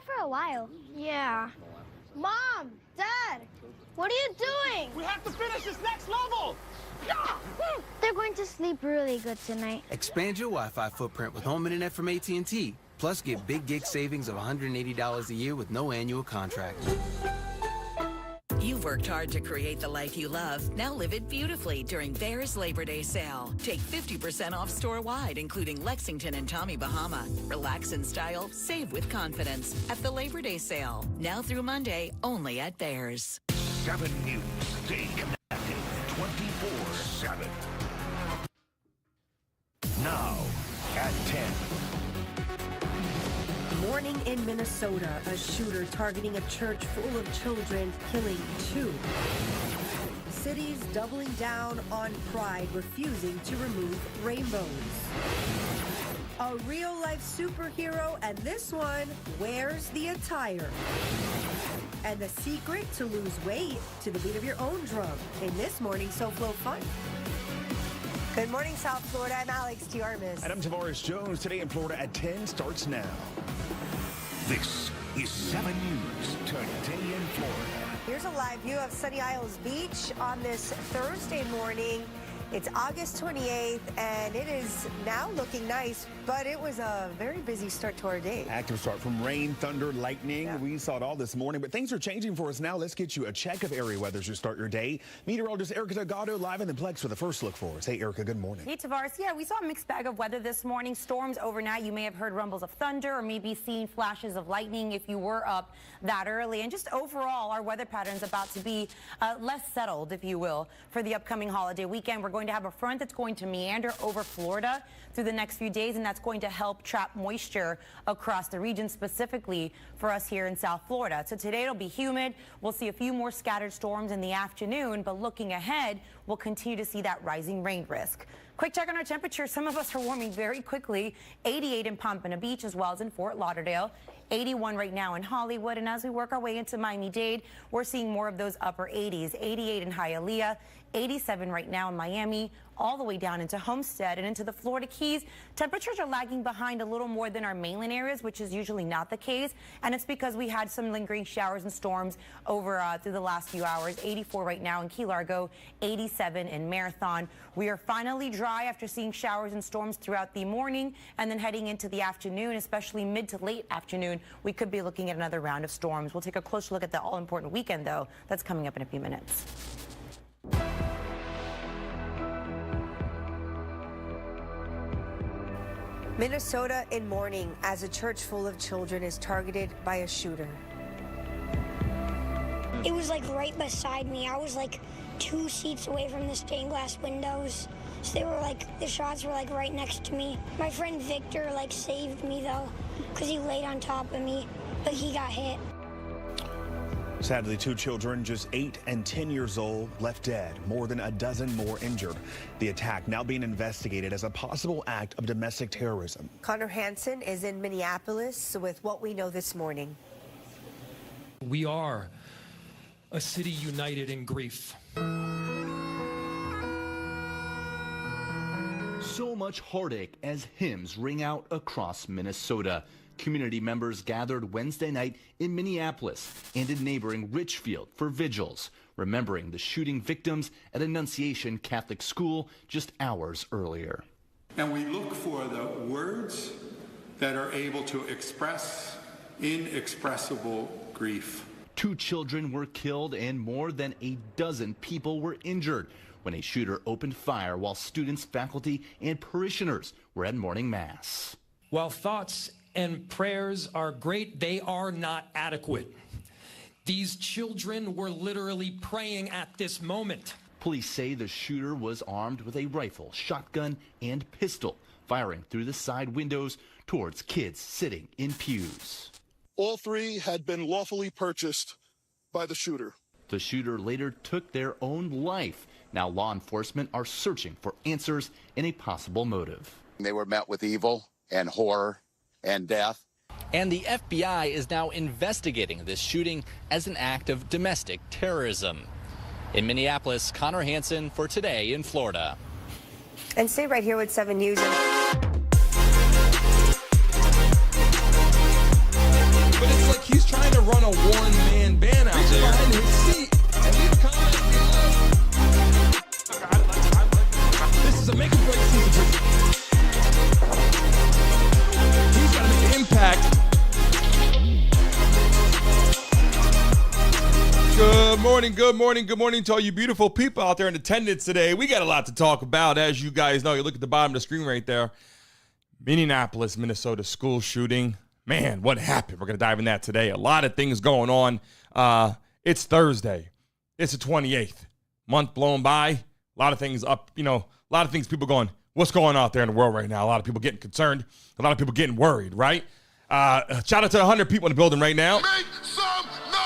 for a while. Yeah. Mom, Dad, what are you doing? We have to finish this next level! They're going to sleep really good tonight. Expand your Wi-Fi footprint with home internet from AT&T. Plus, get big gig savings of $180 a year with no annual contract. You've worked hard to create the life you love. Now live it beautifully during Bear's Labor Day sale. Take 50% off store-wide, including Lexington and Tommy Bahama. Relax in style, save with confidence at the Labor Day sale. Now through Monday, only at Bear's. 7 News. Stay connected 24/7. Now at 10. Morning in Minnesota, a shooter targeting a church full of children, killing 2. Cities doubling down on pride, refusing to remove rainbows. A real-life superhero, and this one wears the attire. And the secret to lose weight to the beat of your own drum in this morning SoFlo Fun. Good morning, South Florida. I'm Alex Tiarmas. And I'm Tavares Jones. Today in Florida at 10 starts now. This is 7 News Today in Florida. Here's a live view of Sunny Isles Beach on this Thursday morning. It's August 28th, and it is now looking nice, but it was a very busy start to our day. Active start from rain, thunder, lightning. Yeah. We saw it all this morning, but things are changing for us now. Let's get you a check of area weather to start your day. Meteorologist Erica Delgado live in the Plex with the first look for us. Hey, Erica, good morning. Hey, Tavares. Yeah, we saw a mixed bag of weather this morning. Storms overnight. You may have heard rumbles of thunder or maybe seen flashes of lightning if you were up that early. And just overall, our weather pattern's about to be less settled, if you will, for the upcoming holiday weekend. We're going to have a front that's going to meander over Florida through the next few days, and that's going to help trap moisture across the region, specifically for us here in South Florida. So today it'll be humid. We'll see a few more scattered storms in the afternoon, but looking ahead, we'll continue to see that rising rain risk. Quick check on our temperature. Some of us are warming very quickly. 88 in Pompano Beach as well as in Fort Lauderdale. 81 right now in Hollywood, and as we work our way into Miami-Dade, we're seeing more of those upper 80s. 88 in Hialeah, 87 right now in Miami, all the way down into Homestead and into the Florida Keys. Temperatures are lagging behind a little more than our mainland areas, which is usually not the case, and it's because we had some lingering showers and storms over through the last few hours. 84 right now in Key Largo, 87 in Marathon. We are finally dry after seeing showers and storms throughout the morning, and then heading into the afternoon, especially mid to late afternoon, we could be looking at another round of storms. We'll take a closer look at the all-important weekend, though. That's coming up in a few minutes. Minnesota in mourning as a church full of children is targeted by a shooter. It was like right beside me. I was like 2 seats away from the stained glass windows. So they were like, the shots were like right next to me. My friend Victor like saved me though, because he laid on top of me, but he got hit. Sadly, 2 children, just 8 and 10 years old, left dead. More than a dozen more injured. The attack now being investigated as a possible act of domestic terrorism. Connor Hansen is in Minneapolis with what we know this morning. We are a city united in grief. So much heartache as hymns ring out across Minnesota. Community members gathered Wednesday night in Minneapolis and in neighboring Richfield for vigils, remembering the shooting victims at Annunciation Catholic School just hours earlier. And we look for the words that are able to express inexpressible grief. 2 children were killed and more than a dozen people were injured when a shooter opened fire while students, faculty, and parishioners were at morning mass. While thoughts and prayers are great, they are not adequate. These children were literally praying at this moment. Police say the shooter was armed with a rifle, shotgun, and pistol, firing through the side windows towards kids sitting in pews. All 3 had been lawfully purchased by the shooter. The shooter later took their own life. Now law enforcement are searching for answers and a possible motive. They were met with evil and horror and death. And the FBI is now investigating this shooting as an act of domestic terrorism. In Minneapolis, Connor Hansen for Today in Florida. And stay right here with 7 News. But it's like morning, good morning, good morning to all you beautiful people out there in attendance today. We got a lot to talk about. As you guys know, you look at the bottom of the screen right there. Minneapolis, Minnesota school shooting. Man, what happened? We're going to dive in that today. A lot of things going on. It's Thursday. It's the 28th. Month blown by. A lot of things up, a lot of things people going, what's going on out there in the world right now? A lot of people getting concerned. A lot of people getting worried, right? Shout out to 100 people in the building right now. Make some noise!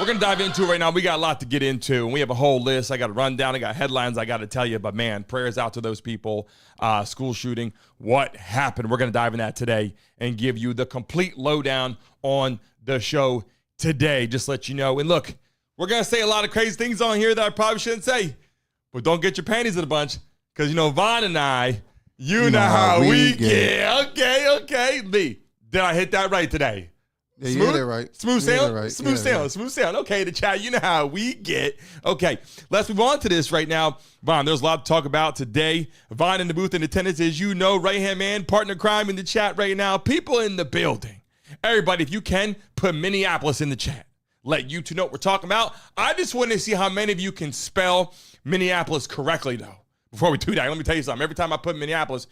We're going to dive into it right now. We got a lot to get into, and we have a whole list. I got a rundown. I got headlines I got to tell you, but man, prayers out to those people. School shooting. What happened? We're going to dive in that today and give you the complete lowdown on the show today. Just let you know. And look, we're going to say a lot of crazy things on here that I probably shouldn't say, but don't get your panties in a bunch because, Vaughn and I, you know how we get. Okay. Lee, did I hit that right today? Yeah, you hit it right. Smooth sound? Smooth sound. Okay, the chat, you know how we get. Okay, let's move on to this right now. Vaughn, there's a lot to talk about today. Vaughn in the booth in attendance, as you know, right-hand man, partner crime in the chat right now. People in the building. Everybody, if you can, put Minneapolis in the chat. Let you two know what we're talking about. I just want to see how many of you can spell Minneapolis correctly, though. Before we do that, let me tell you something. Every time I put Minneapolis,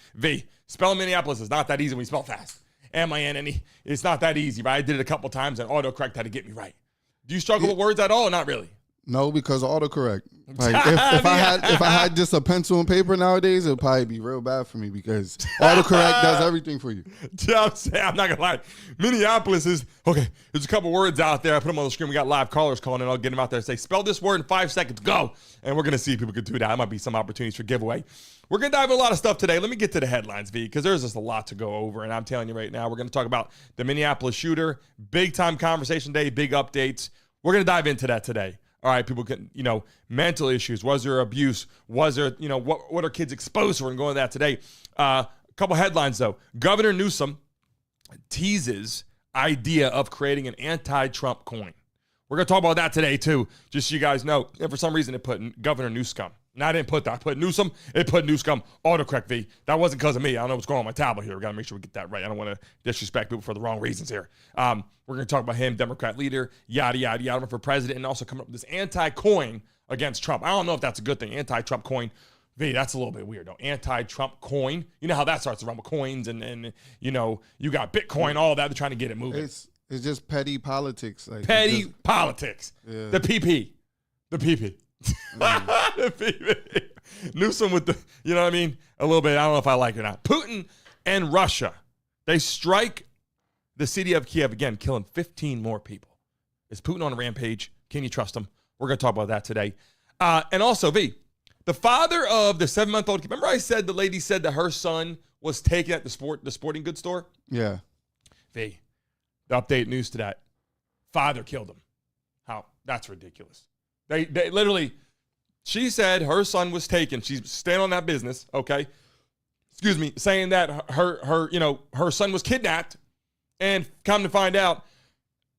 spelling Minneapolis is not that easy when you spell fast. M-I-N-N-E. It's not that easy, but I did it a couple times and autocorrect had to get me right. Do you struggle with words at all or not really? No, because autocorrect. Like if I had just a pencil and paper nowadays, it'd probably be real bad for me because autocorrect does everything for you. I'm not gonna lie. Minneapolis is okay. There's a couple words out there. I put them on the screen. We got live callers calling, and I'll get them out there and say, spell this word in 5 seconds. Go. And we're gonna see if people can do that. There might be some opportunities for giveaway. We're gonna dive in a lot of stuff today. Let me get to the headlines, V, because there's just a lot to go over. And I'm telling you right now, we're gonna talk about the Minneapolis shooter. Big time conversation day. Big updates. We're gonna dive into that today. All right, people can, mental issues. Was there abuse? Was there, what are kids exposed to? We're going to go into that today. A couple headlines, though. Governor Newsom teases idea of creating an anti-Trump coin. We're going to talk about that today, too, just so you guys know. And for some reason, it put Governor Newsom. And I didn't put that. I put Newsom. It put Newsom. Autocorrect, V. That wasn't because of me. I don't know what's going on my tablet here. We got to make sure we get that right. I don't want to disrespect people for the wrong reasons here. We're going to talk about him, Democrat leader, yada, yada, yada, for president, and also coming up with this anti-coin against Trump. I don't know if that's a good thing. Anti-Trump coin. V, that's a little bit weird, though. Anti-Trump coin. You know how that starts around with coins and you got Bitcoin, all that. They're trying to get it moving. It's just petty politics. Politics. Yeah. The PP. The PP. The PP. Newsom with the, you know what I mean? A little bit. I don't know if I like it or not. Putin and Russia. They strike the city of Kiev again, killing 15 more people. Is Putin on a rampage? Can you trust him? We're going to talk about that today. And also, V, the father of the 7-month-old, remember I said the lady said that her son was taken at the sporting goods store? Yeah. V, the update news to that. Father killed him. How? That's ridiculous. They literally, she said her son was taken. She's staying on that business, okay? Excuse me, saying that her son was kidnapped. And come to find out,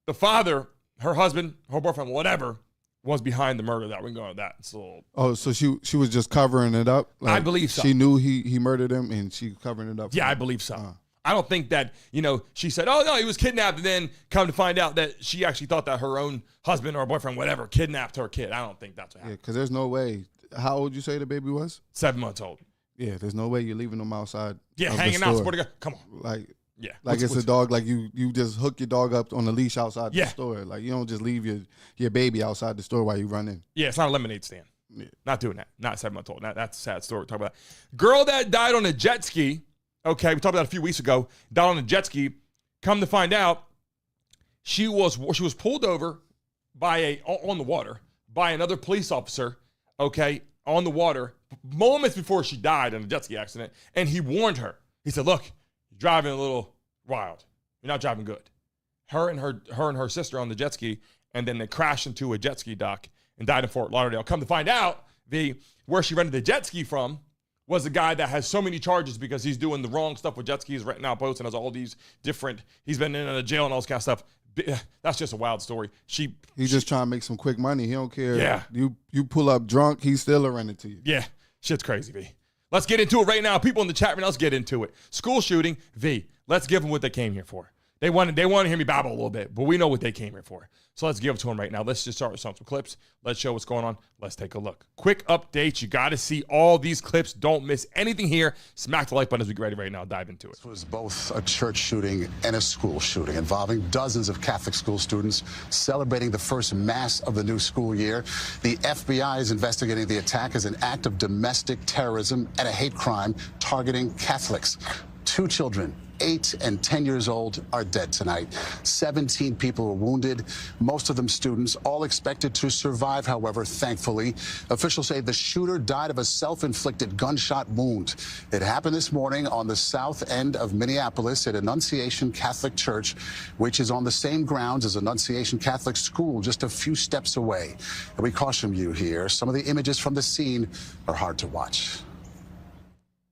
the father, her husband, her boyfriend, whatever, was behind the murder. That we can go into that. It's a little... Oh, so she was just covering it up? I believe so. She knew he murdered him, and she covering it up. Yeah, I believe so. I don't think that, she said, oh, no, he was kidnapped, and then come to find out that she actually thought that her own husband or boyfriend, whatever, kidnapped her kid. I don't think that's what happened. Yeah, because there's no way. How old you say the baby was? 7 months old. Yeah, there's no way you're leaving them outside. Yeah, hanging out, sporting. Come on. Yeah. Like it's a dog, like you just hook your dog up on a leash outside the store. Like you don't just leave your baby outside the store while you run in. Yeah, it's not a lemonade stand. Yeah. Not doing that. Not 7 months old. That's a sad story we're talking about. Girl that died on a jet ski. Okay, we talked about it a few weeks ago. Died on a jet ski. Come to find out, she was pulled over on the water by another police officer, okay, on the water, moments before she died in a jet ski accident, and he warned her. He said, look, you're driving a little wild. You're not driving good. Her and her sister on the jet ski, and then they crashed into a jet ski dock and died in Fort Lauderdale. Come to find out, where she rented the jet ski from was a guy that has so many charges because he's doing the wrong stuff with jet skis right now, posting has all these different, he's been in a jail and all this kind of stuff. That's just a wild story. He's just trying to make some quick money. He don't care. Yeah. You pull up drunk, he's still a rent it to you. Yeah. Shit's crazy, V. Let's get into it right now. People in the chat right now, let's get into it. School shooting, V. Let's give them what they came here for. They want to hear me babble a little bit, but we know what they came here for. So let's give it to them right now. Let's just start with some clips. Let's show what's going on. Let's take a look. Quick updates. You got to see all these clips. Don't miss anything here. Smack the like button as we get ready right now. Dive into it. This was both a church shooting and a school shooting involving dozens of Catholic school students celebrating the first Mass of the new school year. The FBI is investigating the attack as an act of domestic terrorism and a hate crime targeting Catholics. 2 children, 8 and 10 years old, are dead tonight. 17 people were wounded, most of them students, all expected to survive, however, thankfully. Officials say the shooter died of a self-inflicted gunshot wound. It happened this morning on the south end of Minneapolis at Annunciation Catholic Church, which is on the same grounds as Annunciation Catholic School, just a few steps away. And we caution you here, some of the images from the scene are hard to watch.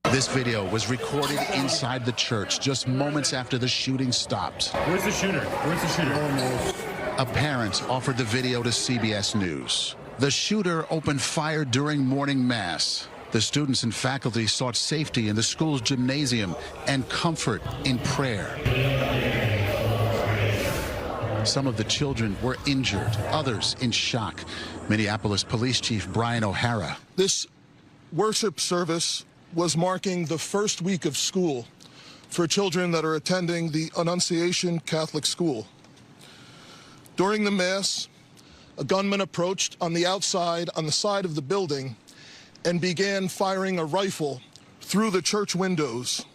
This video was recorded inside the church just moments after the shooting stopped. Where's the shooter? Where's the shooter? A parent offered the video to CBS News. The shooter opened fire during morning mass. The students and faculty sought safety in the school's gymnasium and comfort in prayer. Some of the children were injured, others in shock. Minneapolis Police Chief Brian O'Hara. This worship service was marking the first week of school for children that are attending the Annunciation Catholic School. During the Mass, a gunman approached on the outside on the side of the building and began firing a rifle through the church windows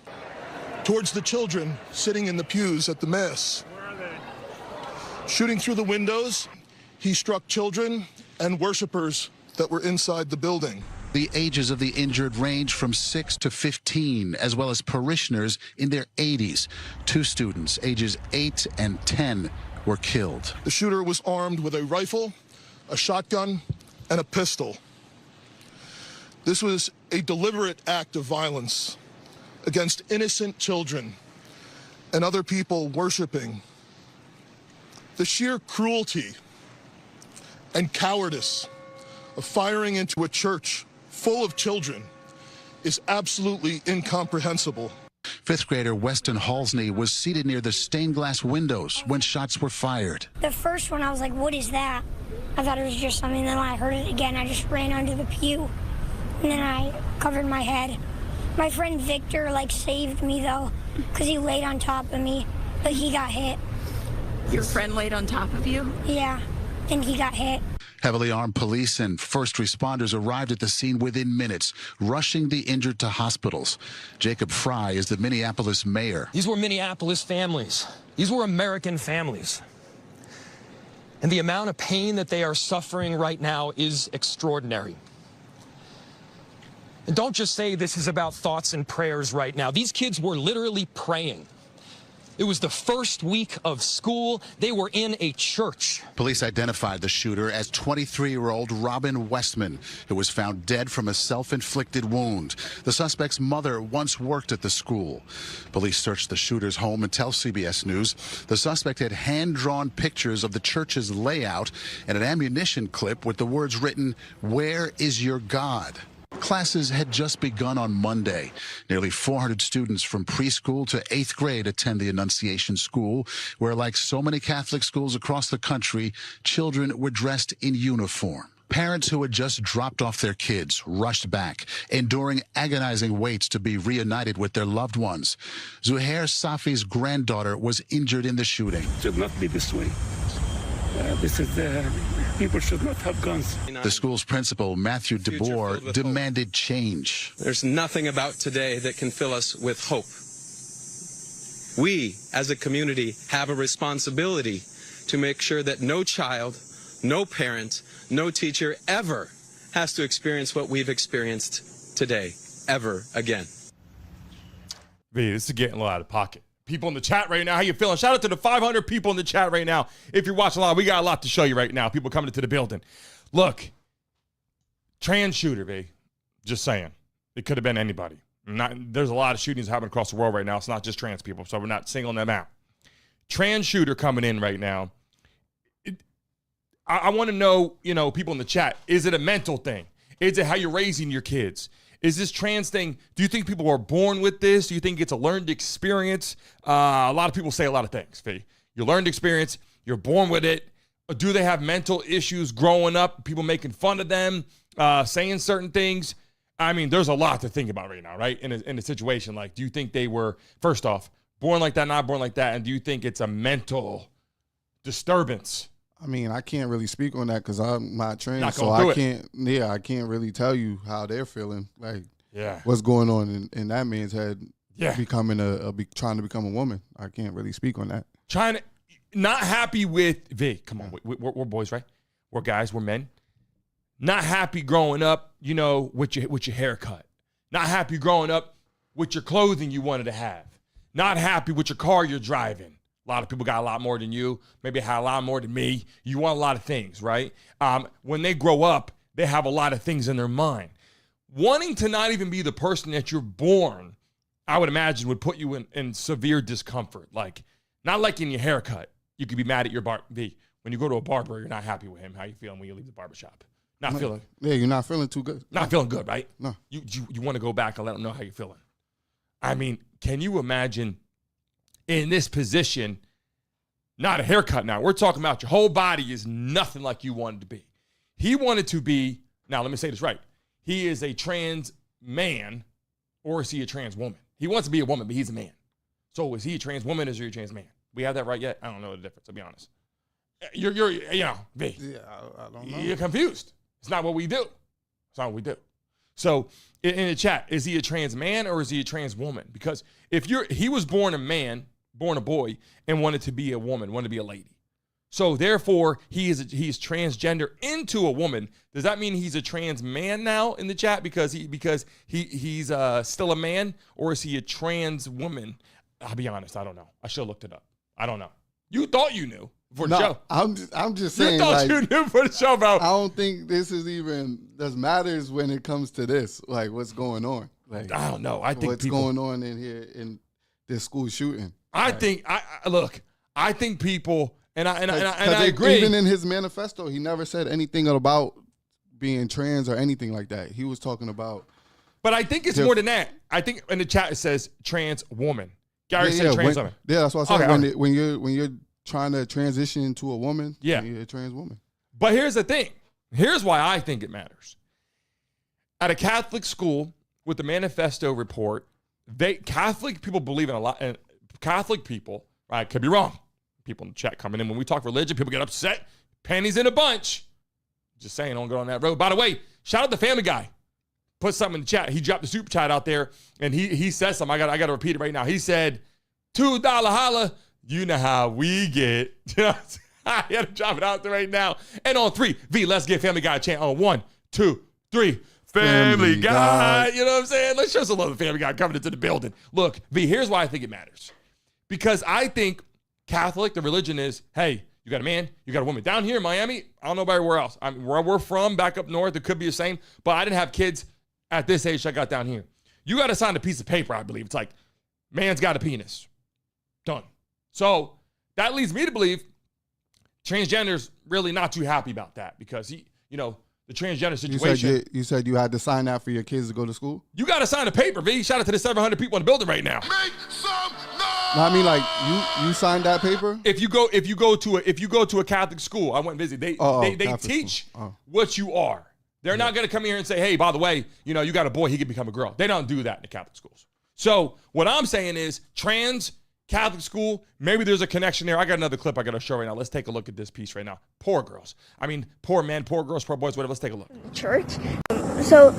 towards the children sitting in the pews at the Mass. Where are they? Shooting through the windows, he struck children and worshipers that were inside the building. The ages of the injured range from 6 to 15, as well as parishioners in their 80s. 2 students, ages 8 and 10, were killed. The shooter was armed with a rifle, a shotgun, and a pistol. This was a deliberate act of violence against innocent children and other people worshiping. The sheer cruelty and cowardice of firing into a church full of children is absolutely incomprehensible. 5th grader Weston Halsney was seated near the stained glass windows when shots were fired. The first one, I was like, what is that? I thought it was just something. Then when I heard it again, I just ran under the pew. And then I covered my head. My friend Victor, saved me, though, because he laid on top of me, but he got hit. Your friend laid on top of you? Yeah, and he got hit. Heavily armed police and first responders arrived at the scene within minutes, rushing the injured to hospitals. Jacob Fry is the Minneapolis mayor. These were Minneapolis families. These were American families. And the amount of pain that they are suffering right now is extraordinary. And don't just say this is about thoughts and prayers right now. These kids were literally praying. It was the first week of school. They were in a church. Police identified the shooter as 23-year-old Robin Westman, who was found dead from a self-inflicted wound. The suspect's mother once worked at the school. Police searched the shooter's home and tell CBS News the suspect had hand-drawn pictures of the church's layout and an ammunition clip with the words written, "Where is your God?" Classes had just begun on Monday. Nearly 400 students from preschool to 8th grade attend the Annunciation School, where, like so many Catholic schools across the country, children were dressed in uniform. Parents who had just dropped off their kids rushed back, enduring agonizing waits to be reunited with their loved ones. Zuhair Safi's granddaughter was injured in the shooting. It should not be this way. People should not have guns. The school's principal, Matthew DeBoer, demanded change. There's nothing about today that can fill us with hope. We, as a community, have a responsibility to make sure that no child, no parent, no teacher ever has to experience what we've experienced today, ever again. This is getting a little out of pocket. People in the chat right now, how you feeling? Shout out to the 500 people in the chat right now. If you're watching live, we got a lot to show you right now. People coming into the building. Look, trans shooter, babe. Just saying. It could have been anybody. There's a lot of shootings happening across the world right now. It's not just trans people, so we're not singling them out. Trans shooter coming in right now. I want to know, people in the chat, is it a mental thing? Is it how you're raising your kids? Is this trans thing, do you think people are born with this? Do you think it's a learned experience? A lot of people say a lot of things, V. You learned experience, you're born with it. Do they have mental issues growing up? People making fun of them, saying certain things? I mean, there's a lot to think about right now, right? In a situation like, do you think they were, first off, born like that, not born like that? And do you think it's a mental disturbance? I mean, I can't really speak on that because I'm not trained, Not so gonna do I it. can't. Yeah, I can't really tell you how they're feeling. Like, Yeah. what's going on in that man's head? Yeah. Becoming trying to become a woman. I can't really speak on that. Trying to, not happy with, V, come on, we're boys, right? We're guys, we're men. Not happy growing up, you know, with your haircut. Not happy growing up with your clothing you wanted to have. Not happy with your car you're driving. A lot of people got a lot more than you. Maybe had a lot more than me. You want a lot of things, right? When they grow up, they have a lot of things in their mind. Wanting to not even be the person that you're born, I would imagine, would put you in severe discomfort. Like, not liking your haircut. You could be mad at your V. When you go to a barber, you're not happy with him. How you feeling when you leave the barbershop? Not feeling. Yeah, you're not feeling too good. Not feeling good, right? No. You want to go back and let them know how you're feeling. I mean, can you imagine in this position, not a haircut now. We're talking about your whole body is nothing like you wanted to be. He wanted to be, now let me say this right. He is a trans man, or is he a trans woman? He wants to be a woman, but he's a man. So is he a trans woman or is he a trans man? We have that right yet? I don't know the difference, I'll be honest. You're you know, V. Yeah, I don't know. You're confused. It's not what we do. It's not what we do. So in the chat, is he a trans man or is he a trans woman? Because he was born a man, born a boy, and wanted to be a woman, wanted to be a lady. So therefore, he's transgender into a woman. Does that mean he's a trans man now in the chat because he's still a man, or is he a trans woman? I'll be honest, I don't know. I should have looked it up. I don't know. You thought you knew for the show. I'm just saying. You thought you knew for the show, bro. I don't think this is even matters when it comes to this. Like, what's going on? Like, I don't know. I think what's going on in here in this school shooting. I think people, and I agree. Even in his manifesto, he never said anything about being trans or anything like that. He was talking about. But I think it's more than that. I think in the chat it says trans woman. Gary said trans woman. Yeah, that's what I said. When you're trying to transition into a woman, yeah, you're a trans woman. But here's the thing. Here's why I think it matters. At a Catholic school with the Manifesto report, Catholic people believe in a lot. And Catholic people, I could be wrong. People in the chat coming in. When we talk religion, people get upset. Panties in a bunch. Just saying, don't go on that road. By the way, shout out to Family Guy. Put something in the chat. He dropped the super chat out there, and he said something. I got to repeat it right now. He said, $2 holla. You know how we get. I got to drop it out there right now. And on 3, V, let's give Family Guy a chant. On 1, 2, 3. Family Guy. You know what I'm saying? Let's show some love to Family Guy coming into the building. Look, V, here's why I think it matters. Because I think Catholic, the religion is, hey, you got a man, you got a woman. Down here in Miami, I don't know about everywhere else. Where we're from, back up north, it could be the same. But I didn't have kids at this age I got down here. You got to sign a piece of paper, I believe. It's like, man's got a penis. Done. So that leads me to believe transgender's really not too happy about that because the transgender situation. You said you had to sign that for your kids to go to school? You got to sign a paper, V. Shout out to the 700 people in the building right now. Make some noise! No, I mean, like, you signed that paper? If you go to a Catholic school, I went and visit. They teach what you are. They're not going to come here and say, hey, by the way, you got a boy, he can become a girl. They don't do that in the Catholic schools. So what I'm saying is trans Catholic school, maybe there's a connection there. I got another clip I got to show right now. Let's take a look at this piece right now. Poor girls. I mean, poor men, poor girls, poor boys, whatever. Let's take a look. Church. So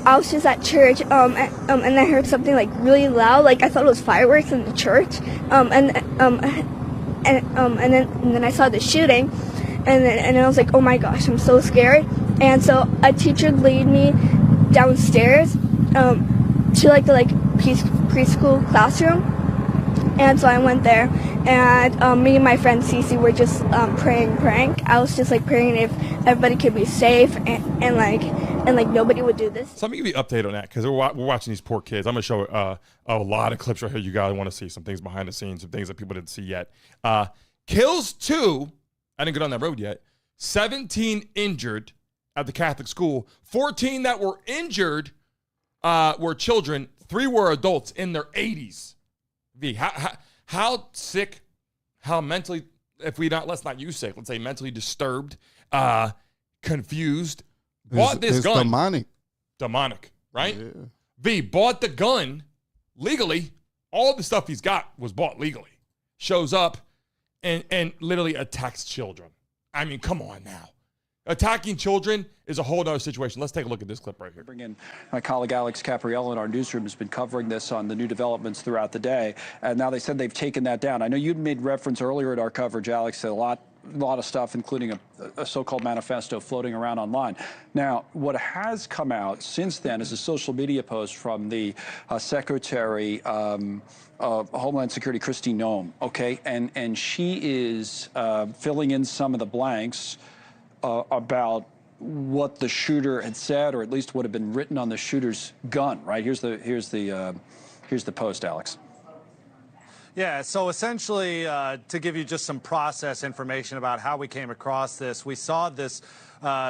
I was just at church, and I heard something like really loud, like I thought it was fireworks in the church, and then I saw the shooting, and I was like, oh my gosh, I'm so scared. And so a teacher lead me downstairs to the preschool classroom. And so I went there, and me and my friend Cece were just praying. I was just praying if everybody could be safe and nobody would do this. So let me give you an update on that because we're watching these poor kids. I'm gonna show a lot of clips right here. You guys want to see some things behind the scenes, some things that people didn't see yet. Kills 2. I didn't get on that road yet. 17 injured at the Catholic school. 14 that were injured were children. 3 were adults in their 80s. V, how sick, how mentally, let's not use sick, let's say mentally disturbed, confused, bought this gun. Demonic, right? Yeah. V, bought the gun legally. All the stuff he's got was bought legally. Shows up and literally attacks children. I mean, come on now. Attacking children is a whole other situation. Let's take a look at this clip right here. Bring in my colleague Alex Capriello in our newsroom has been covering this on the new developments throughout the day. And now they said they've taken that down. I know you'd made reference earlier at our coverage, Alex, to a lot of stuff, including a so-called manifesto floating around online. Now, what has come out since then is a social media post from the Secretary of Homeland Security, Kristi Noem, okay? And she is filling in some of the blanks about what the shooter had said, or at least what had been written on the shooter's gun, right? Here's the post, Alex. Yeah, so essentially, to give you just some process information about how we came across this, we saw this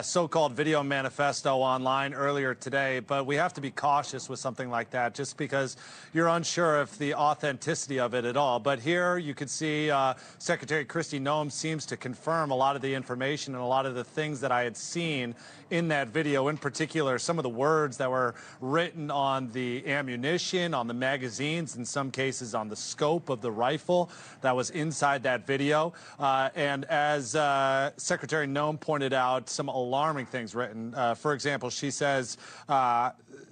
so-called video manifesto online earlier today, but we have to be cautious with something like that just because you're unsure of the authenticity of it at all. But here you can see Secretary Kristi Noem seems to confirm a lot of the information and a lot of the things that I had seen in that video, in particular some of the words that were written on the ammunition, on the magazines, in some cases on the scope of the rifle that was inside that video. And as Secretary Noem pointed out, some alarming things written. For example, she says,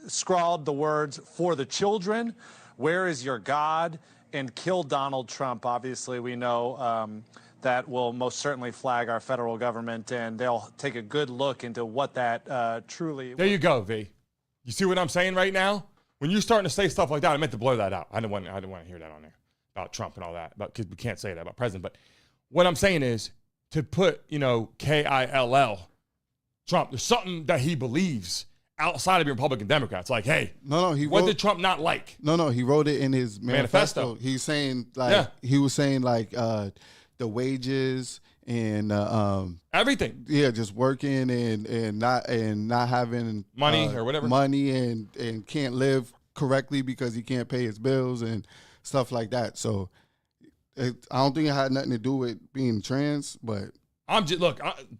scrawled the words, "For the children, where is your God?" and "kill Donald Trump." Obviously, we know that will most certainly flag our federal government, and they'll take a good look into what that truly... There you go, V. You see what I'm saying right now? When you're starting to say stuff like that, I meant to blur that out. I didn't want to hear that on there about Trump and all that, because we can't say that about President. But what I'm saying is to put, K-I-L-L, Trump, there's something that he believes outside of being Republican Democrats. Like, hey, what did Trump not like? No, he wrote it in his manifesto. He's saying, he was saying, the wages and everything. Yeah, just working and not having money or whatever. Money and can't live correctly because he can't pay his bills and stuff like that. So I don't think it had nothing to do with being trans, but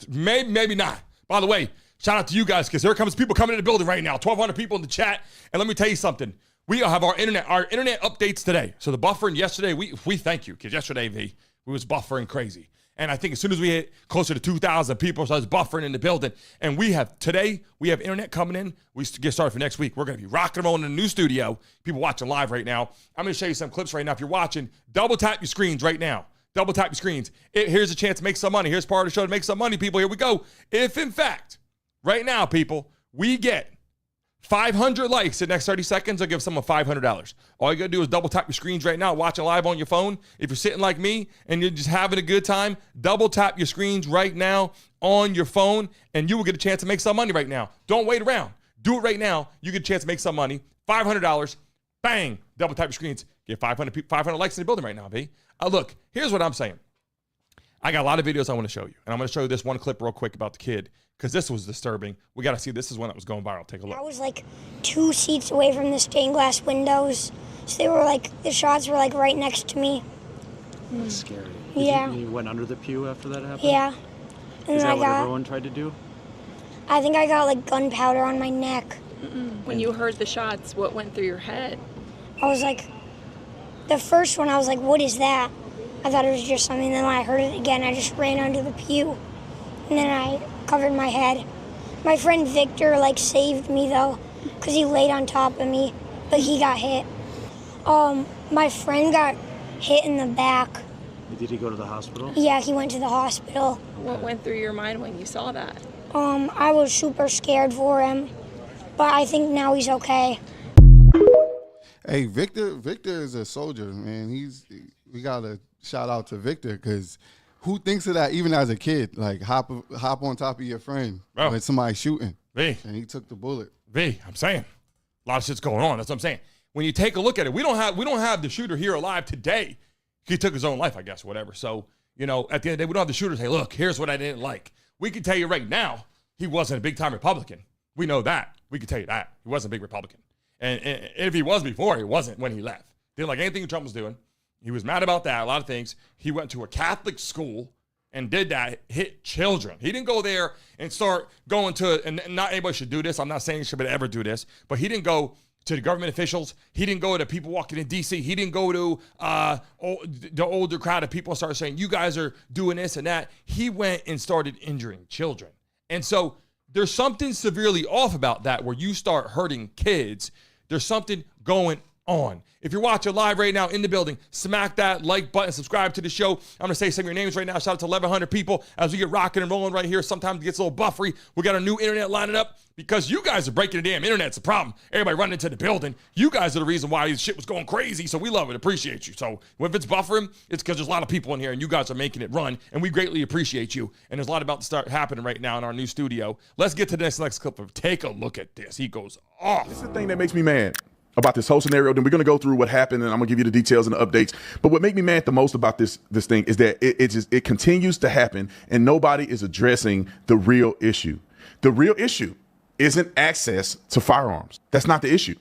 maybe not. By the way, shout out to you guys, because there comes people coming in the building right now. 1,200 people in the chat. And let me tell you something. We have our internet updates today. So the buffering yesterday, we thank you, because yesterday, V, we was buffering crazy. And I think as soon as we hit closer to 2,000 people, so I was buffering in the building. And we have internet coming in. We get started for next week. We're going to be rocking and rolling in a new studio. People watching live right now. I'm going to show you some clips right now. If you're watching, double tap your screens right now. Double tap your screens. Here's a chance to make some money. Here's part of the show to make some money, people. Here we go. If, in fact, right now, people, we get 500 likes in the next 30 seconds, I'll give someone $500. All you got to do is double tap your screens right now, watching live on your phone. If you're sitting like me and you're just having a good time, double tap your screens right now on your phone, and you will get a chance to make some money right now. Don't wait around. Do it right now. You get a chance to make some money. $500. Bang. Double tap your screens. Get 500 likes in the building right now, B. Look, here's what I'm saying. I got a lot of videos I want to show you, and I'm going to show you this one clip real quick about the kid, because this was disturbing. We got to see. This is one that was going viral. Take a look. I was 2 seats away from the stained glass windows, so they were the shots were right next to me. That's scary. Yeah. You went under the pew after that happened? Yeah. And is that what everyone tried to do? I think I got gunpowder on my neck. When you heard the shots, what went through your head? I was the first one, I was what is that? I thought it was just something. Then when I heard it again, I just ran under the pew. And then I covered my head. My friend Victor, saved me, though, because he laid on top of me, but he got hit. My friend got hit in the back. Did he go to the hospital? Yeah, he went to the hospital. What went through your mind when you saw that? I was super scared for him, but I think now he's okay. Hey, Victor is a soldier, man. We got to shout out to Victor, because who thinks of that even as a kid? Hop on top of your friend when somebody's shooting. V. And he took the bullet. V, I'm saying. A lot of shit's going on. That's what I'm saying. When you take a look at it, we don't have the shooter here alive today. He took his own life, I guess, whatever. So, at the end of the day, we don't have the shooter say, look, here's what I didn't like. We can tell you right now, he wasn't a big-time Republican. We know that. We can tell you that. He wasn't a big Republican. And if he was before, he wasn't when he left. Didn't like anything Trump was doing. He was mad about that, a lot of things. He went to a Catholic school and did that, hit children. He didn't go there and start going to, and not anybody should do this. I'm not saying you should ever do this, but he didn't go to the government officials. He didn't go to people walking in D.C. He didn't go to the older crowd of people and start saying, you guys are doing this and that. He went and started injuring children. And so there's something severely off about that where you start hurting kids. There's something going on. If you're watching live right now in the building, smack that like button, subscribe to the show. I'm going to say some of your names right now. Shout out to 1,100 people as we get rocking and rolling right here. Sometimes it gets a little buffery. We got our new internet lining up because you guys are breaking the damn internet. It's a problem. Everybody running into the building. You guys are the reason why this shit was going crazy. So we love it. Appreciate you. So if it's buffering, it's because there's a lot of people in here and you guys are making it run. And we greatly appreciate you. And there's a lot about to start happening right now in our new studio. Let's get to this next clip of take a look at this. He goes off. This is the thing that makes me mad about this whole scenario. Then we're going to go through what happened, and I'm going to give you the details and the updates. But what made me mad the most about this thing is that it continues to happen, and nobody is addressing the real issue. The real issue isn't access to firearms. That's not the issue,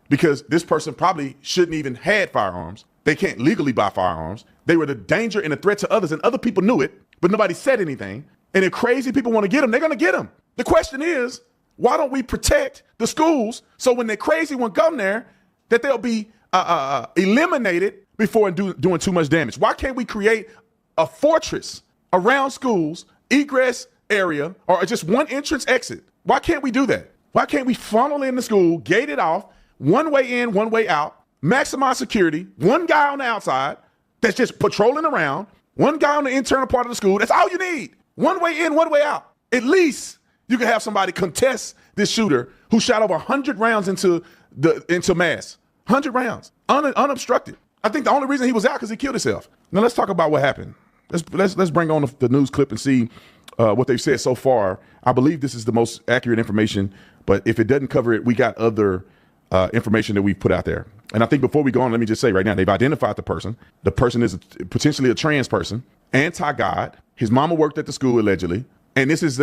because this person probably shouldn't even had firearms. They can't legally buy firearms. They were the danger and a threat to others, and other people knew it, but nobody said anything. And if crazy people want to get them, they're going to get them. The question is, why don't we protect the schools so when the crazy one come there, that they'll be eliminated before doing too much damage? Why can't we create a fortress around schools, egress area, or just one entrance exit? Why can't we do that? Why can't we funnel in the school, gate it off, one way in, one way out, maximize security, one guy on the outside that's just patrolling around, one guy on the internal part of the school. That's all you need. One way in, one way out. At least you can have somebody contest this shooter who shot over 100 rounds into mass. 100 rounds, unobstructed. I think the only reason he was out because he killed himself. Now let's talk about what happened. Let's bring on the news clip and see what they've said so far. I believe this is the most accurate information, but if it doesn't cover it, we got other information that we've put out there. And I think before we go on, let me just say right now, they've identified the person. The person is potentially a trans person, anti-God. His mama worked at the school allegedly. And this is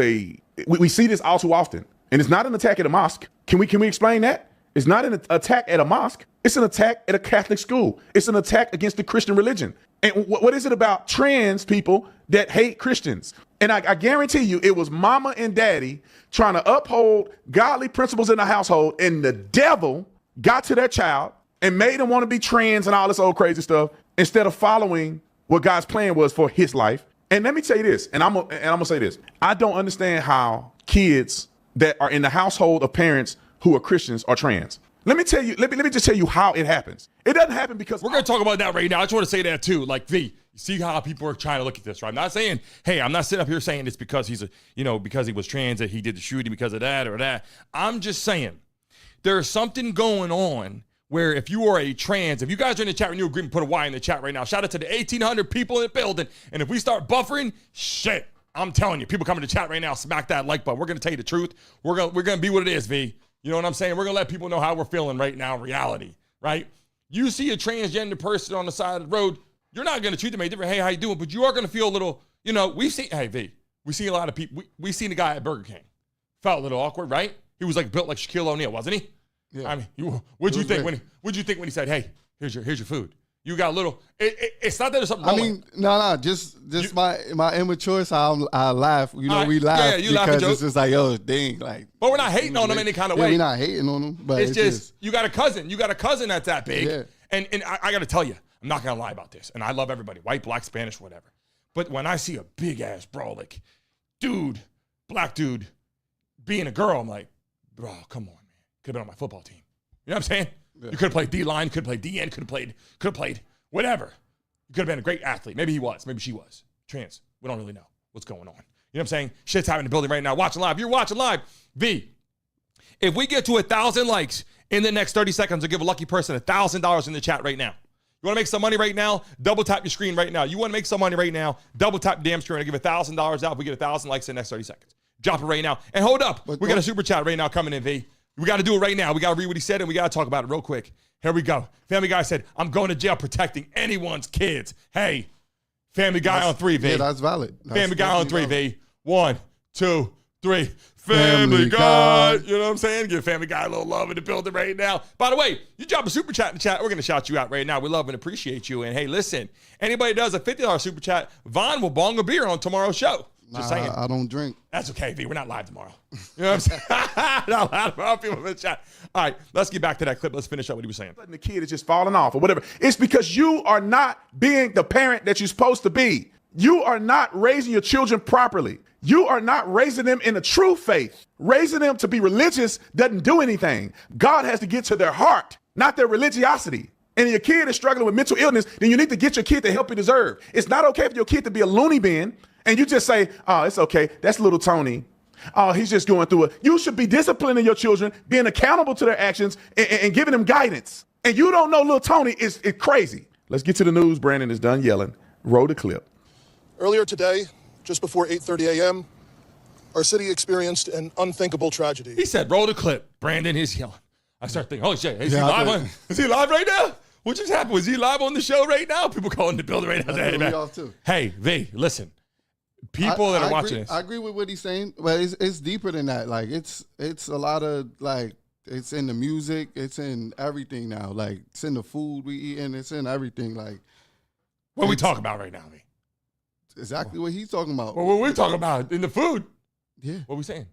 we see this all too often. And it's not an attack at a mosque. Can we explain that? It's not an attack at a mosque. It's an attack at a Catholic school. It's an attack against the Christian religion. And what is it about trans people that hate Christians? And I guarantee you it was mama and daddy trying to uphold godly principles in the household, and the devil got to their child and made them want to be trans and all this old crazy stuff instead of following what God's plan was for his life. And let me tell you this, and I'm gonna say this. I don't understand how kids that are in the household of parents who are Christians are trans. Let me just tell you how it happens. It doesn't happen because we're going to talk about that right now. I just want to say that too. Like, V, you see how people are trying to look at this, right? I'm not saying, hey, I'm not sitting up here saying it's because because he was trans that he did the shooting because of that or that. I'm just saying there's something going on where if you are a trans, if you guys are in the chat, renew agreement, put a Y in the chat right now. Shout out to the 1,800 people in the building. And if we start buffering, shit, I'm telling you, people coming to chat right now, smack that like button. We're going to tell you the truth. We're going to be what it is, V. You know what I'm saying? We're going to let people know how we're feeling right now, reality, right? You see a transgender person on the side of the road, you're not going to treat them any different. Hey, how you doing? But you are going to feel a little, we see a lot of people. We seen the guy at Burger King. Felt a little awkward, right? He was like built like Shaquille O'Neal, wasn't he? Yeah. I mean, what'd you think when he said, hey, here's your food? You got a little, it's not that there's something wrong. I mean, no, just my immature side, I laugh. We laugh because it's just like, yo, dang. Like, but we're not hating on them any kind of way. We're not hating on them. But it's just, you got a cousin that's that big. Yeah. And I got to tell you, I'm not going to lie about this. And I love everybody, white, black, Spanish, whatever. But when I see a big ass bro, like, black dude, being a girl, I'm like, bro, come on, man. Could have been on my football team. You know what I'm saying? Yeah. You could have played D-line, could have played DN, could have played whatever. You could have been a great athlete. Maybe he was. Maybe she was. Trans. We don't really know what's going on. You know what I'm saying? Shit's happening in the building right now. Watching live. You're watching live. V, if we get to 1,000 likes in the next 30 seconds, I'll give a lucky person $1,000 in the chat right now. You want to make some money right now? Double tap your screen right now. You want to make some money right now? Double tap the damn screen. I'll give $1,000 out if we get 1,000 likes in the next 30 seconds. Drop it right now. And hold up. We got a super chat right now coming in, V. We got to do it right now. We got to read what he said, and we got to talk about it real quick. Here we go. Family Guy said, I'm going to jail protecting anyone's kids. Hey, Family Guy on 3, V. Yeah, that's valid. Family Guy on 3, V. 1, 2, 3. Family Guy. You know what I'm saying? Give Family Guy a little love in the building right now. By the way, you drop a super chat in the chat. We're going to shout you out right now. We love and appreciate you. And hey, listen, anybody does a $50 super chat, Vaughn will bong a beer on tomorrow's show. Just saying. I don't drink. That's okay, V. We're not live tomorrow. You know what I'm saying? Not live tomorrow. People in the chat. All right, let's get back to that clip. Let's finish up what he was saying. The kid is just falling off or whatever. It's because you are not being the parent that you're supposed to be. You are not raising your children properly. You are not raising them in the true faith. Raising them to be religious doesn't do anything. God has to get to their heart, not their religiosity. And if your kid is struggling with mental illness, then you need to get your kid the help you deserve. It's not okay for your kid to be a loony bin and you just say, oh, it's okay. That's little Tony. Oh, he's just going through it. You should be disciplining your children, being accountable to their actions and giving them guidance. And you don't know little Tony is crazy. Let's get to the news. Brandon is done yelling. Roll the clip. Earlier today, just before 8:30 a.m., our city experienced an unthinkable tragedy. He said, roll the clip. Brandon is yelling. I start thinking, holy shit, is he live? Is he live right now? What just happened? Was he live on the show right now? People calling the building right now. Hey, V, listen. People that are watching this. I agree with what he's saying, but it's deeper than that. Like, it's a lot of, like, it's in the music. It's in everything now. Like, it's in the food we eat, and it's in everything. Like, what are we talking about right now, V? Exactly what he's talking about. Well, what we're talking about in the food. Yeah. What are we saying?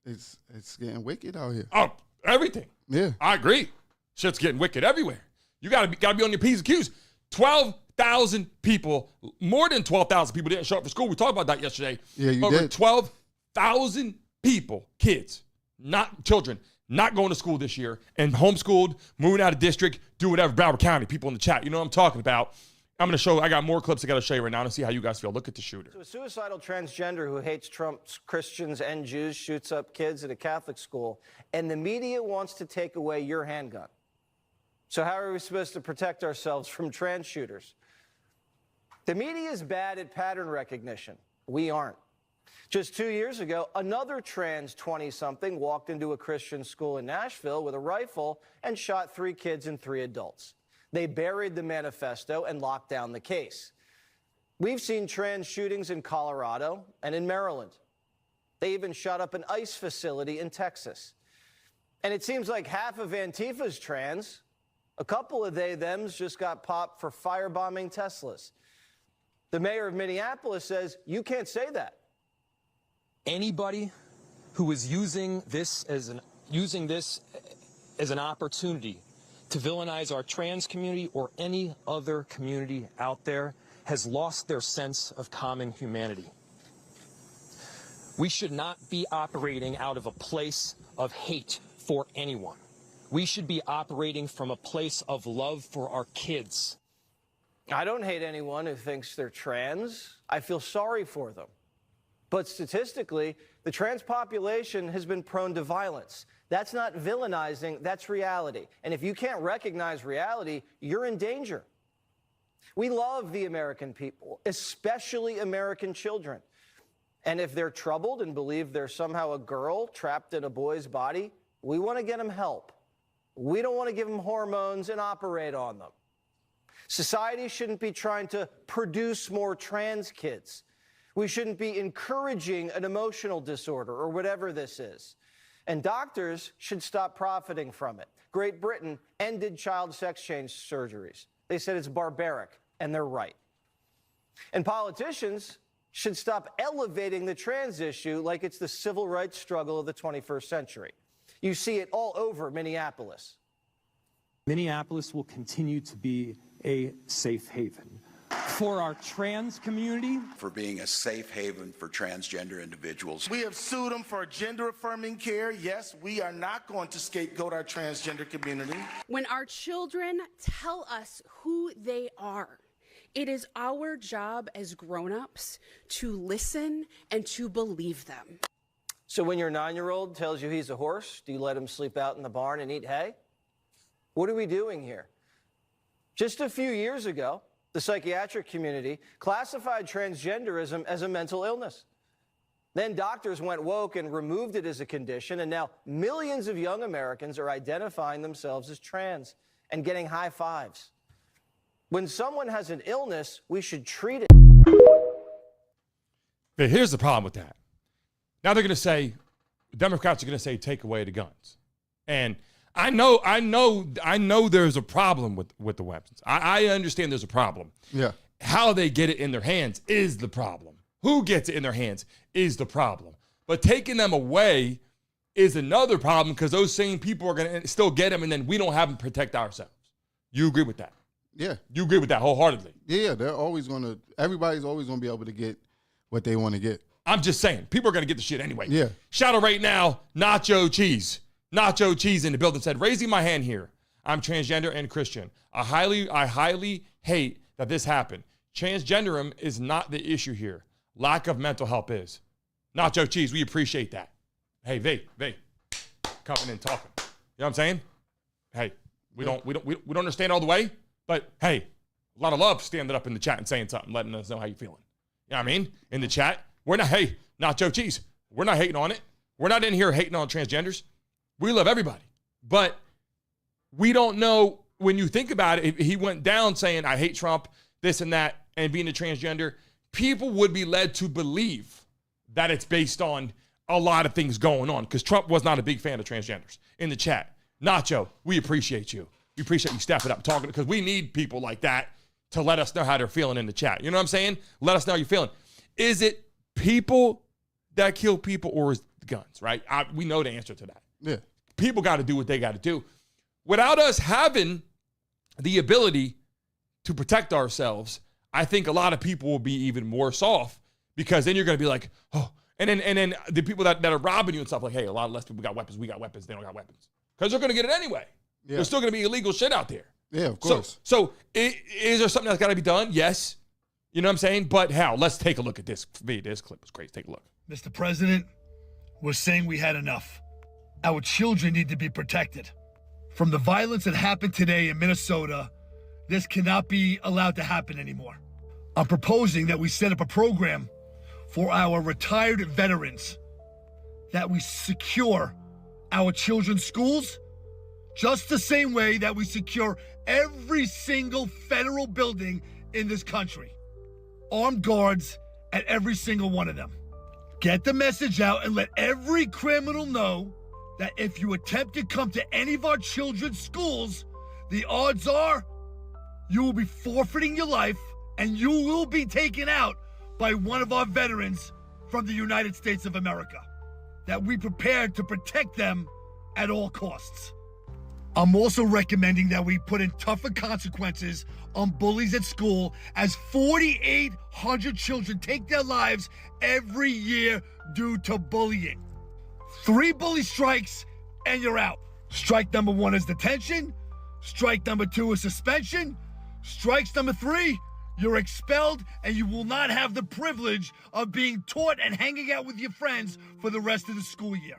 It's getting wicked out here. Oh, everything. Yeah. I agree. Shit's getting wicked everywhere. You gotta be on your P's and Q's. 12,000 people, more than 12,000 people didn't show up for school. We talked about that yesterday. Yeah, you Over did. 12,000 people, kids, not children, not going to school this year and homeschooled, moving out of district, do whatever. Broward County, people in the chat. You know what I'm talking about. I'm going to show, I got more clips I got to show you right now to see how you guys feel. Look at the shooter. So a suicidal transgender who hates Trump's Christians and Jews shoots up kids at a Catholic school, and the media wants to take away your handgun. So how are we supposed to protect ourselves from trans shooters? The media is bad at pattern recognition. We aren't. Just 2 years ago, another trans 20-something walked into a Christian school in Nashville with a rifle and shot 3 kids and 3 adults. They buried the manifesto and locked down the case. We've seen trans shootings in Colorado and in Maryland. They even shot up an ICE facility in Texas. And it seems like half of Antifa's trans. A couple of they-thems just got popped for firebombing Teslas. The mayor of Minneapolis says, you can't say that. Anybody who is using this as an opportunity to villainize our trans community or any other community out there has lost their sense of common humanity. We should not be operating out of a place of hate for anyone. We should be operating from a place of love for our kids. I don't hate anyone who thinks they're trans. I feel sorry for them. But statistically, the trans population has been prone to violence. That's not villainizing, that's reality. And if you can't recognize reality, you're in danger. We love the American people, especially American children. And if they're troubled and believe they're somehow a girl trapped in a boy's body, we want to get them help. We don't want to give them hormones and operate on them. Society shouldn't be trying to produce more trans kids. We shouldn't be encouraging an emotional disorder or whatever this is. And doctors should stop profiting from it. Great Britain ended child sex change surgeries. They said it's barbaric, and they're right. And politicians should stop elevating the trans issue like it's the civil rights struggle of the 21st century. You see it all over Minneapolis. Minneapolis will continue to be a safe haven for our trans community. For being a safe haven for transgender individuals. We have sued them for gender-affirming care. Yes, we are not going to scapegoat our transgender community. When our children tell us who they are, it is our job as grown-ups to listen and to believe them. So when your 9-year-old tells you he's a horse, do you let him sleep out in the barn and eat hay? What are we doing here? Just a few years ago, the psychiatric community classified transgenderism as a mental illness. Then doctors went woke and removed it as a condition, and now millions of young Americans are identifying themselves as trans and getting high fives. When someone has an illness, we should treat it. But here's the problem with that. Now they're going to say, Democrats are going to say, take away the guns. And I know there's a problem with the weapons. I understand there's a problem. Yeah. How they get it in their hands is the problem. Who gets it in their hands is the problem. But taking them away is another problem because those same people are going to still get them, and then we don't have them protect ourselves. You agree with that? Yeah. You agree with that wholeheartedly? Yeah, everybody's always going to be able to get what they want to get. I'm just saying, people are going to get the shit anyway. Yeah. Shout out right now, Nacho Cheese. Nacho Cheese in the building said, raising my hand here. I'm transgender and Christian. I highly hate that this happened. Transgenderism is not the issue here. Lack of mental health is. Nacho Cheese, we appreciate that. Hey, V, coming in talking. You know what I'm saying? Hey, we don't understand all the way, but hey, a lot of love standing up in the chat and saying something, letting us know how you're feeling. You know what I mean? In the chat, we're not, hey, Nacho Cheese, we're not hating on it. We're not in here hating on transgenders. We love everybody, but we don't know, when you think about it, if he went down saying, I hate Trump, this and that, and being a transgender, people would be led to believe that it's based on a lot of things going on, because Trump was not a big fan of transgenders. In the chat, Nacho, we appreciate you. We appreciate you stepping up, talking, because we need people like that to let us know how they're feeling in the chat. You know what I'm saying? Let us know how you're feeling. Is it people that kill people, or is it guns, right? We know the answer to that. Yeah. People got to do what they got to do. Without us having the ability to protect ourselves, I think a lot of people will be even worse off, because then you're going to be like, oh, and then the people that are robbing you and stuff, like, hey, a lot of less people got weapons. We got weapons. They don't got weapons. Because they're going to get it anyway. Yeah. There's still going to be illegal shit out there. Yeah, of course. So is there something that's got to be done? Yes. You know what I'm saying? But how? Let's take a look at this. This clip was crazy. Take a look. Mr. President, we're saying we had enough. Our children need to be protected. From the violence that happened today in Minnesota, this cannot be allowed to happen anymore. I'm proposing that we set up a program for our retired veterans, that we secure our children's schools just the same way that we secure every single federal building in this country. Armed guards at every single one of them. Get the message out and let every criminal know that if you attempt to come to any of our children's schools, the odds are you will be forfeiting your life and you will be taken out by one of our veterans from the United States of America. That we prepared to protect them at all costs. I'm also recommending that we put in tougher consequences on bullies at school, as 4,800 children take their lives every year due to bullying. 3 bully strikes and you're out. Strike number 1 is detention. Strike number 2 is suspension. Strikes number 3, you're expelled, and you will not have the privilege of being taught and hanging out with your friends for the rest of the school year.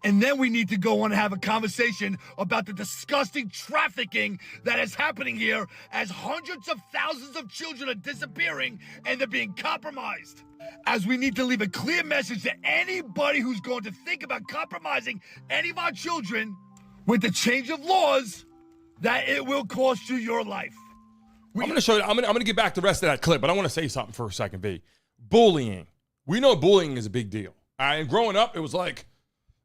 And then we need to go on and have a conversation about the disgusting trafficking that is happening here, as hundreds of thousands of children are disappearing and they're being compromised. As we need to leave a clear message to anybody who's going to think about compromising any of our children with the change of laws, that it will cost you your life. I'm going to show you. I'm going to get back to the rest of that clip, but I want to say something for a second, V. Bullying. We know bullying is a big deal. And growing up, it was like,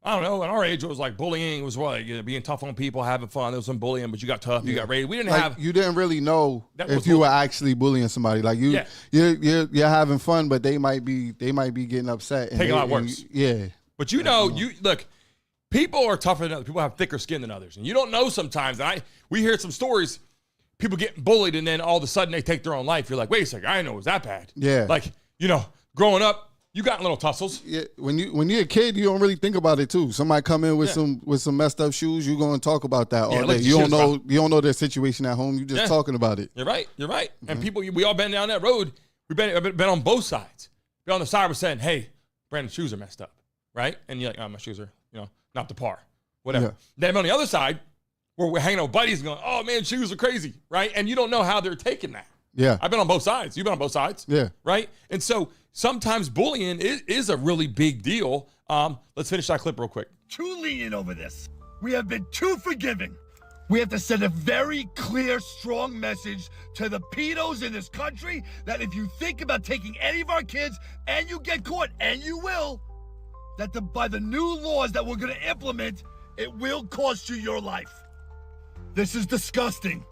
I don't know, at our age, it was like bullying was what, being tough on people, having fun. There was some bullying, but you got tough, you got raised. We didn't have. You didn't really know if you were actually bullying somebody. Like you're having fun, but they might be getting upset. Take a lot worse. Yeah. But you look, people are tougher than others. People have thicker skin than others, and you don't know sometimes. And we hear some stories, people getting bullied, and then all of a sudden they take their own life. You're like, wait a second, I didn't know it was that bad. Yeah. Like, growing up, you got little tussles. Yeah, when you're a kid, you don't really think about it too. Somebody come in with some messed up shoes, you're going to talk about that all day. You don't know their situation at home. You're just talking about it. You're right. Mm-hmm. And people, we all been down that road. We've been on both sides. Been on the side, we're saying, hey, Brandon's shoes are messed up, right? And you're like, oh, my shoes are, not the par, whatever. Yeah. Then on the other side, where we're hanging out with buddies and going, oh man, shoes are crazy, right? And you don't know how they're taking that. Yeah. I've been on both sides. You've been on both sides. Yeah. Right? And so sometimes bullying is a really big deal. Let's finish that clip real quick. Too lenient over this. We have been too forgiving. We have to send a very clear, strong message to the pedos in this country that if you think about taking any of our kids and you get caught, and you will, that by the new laws that we're going to implement, it will cost you your life. This is disgusting.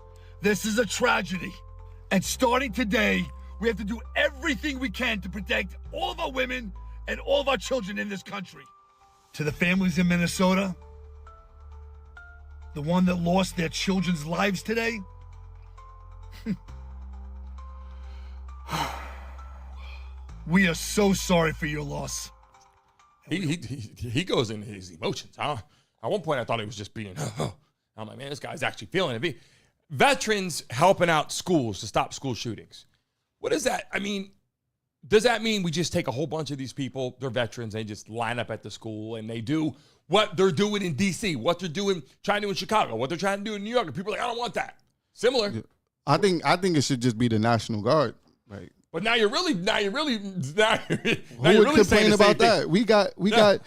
This is a tragedy. And starting today, we have to do everything we can to protect all of our women and all of our children in this country. To the families in Minnesota, the one that lost their children's lives today, we are so sorry for your loss. He goes into his emotions. At one point, I thought he was just being, I'm like, man, this guy's actually feeling it. Veterans helping out schools to stop school shootings. What is that? I mean, does that mean we just take a whole bunch of these people, they're veterans, they just line up at the school and they do what they're doing in D.C., what they're trying to do in Chicago, what they're trying to do in New York? And people are like, I don't want that. Similar. Yeah. I think it should just be the National Guard. Right. But now you're really Who would complain about that? We got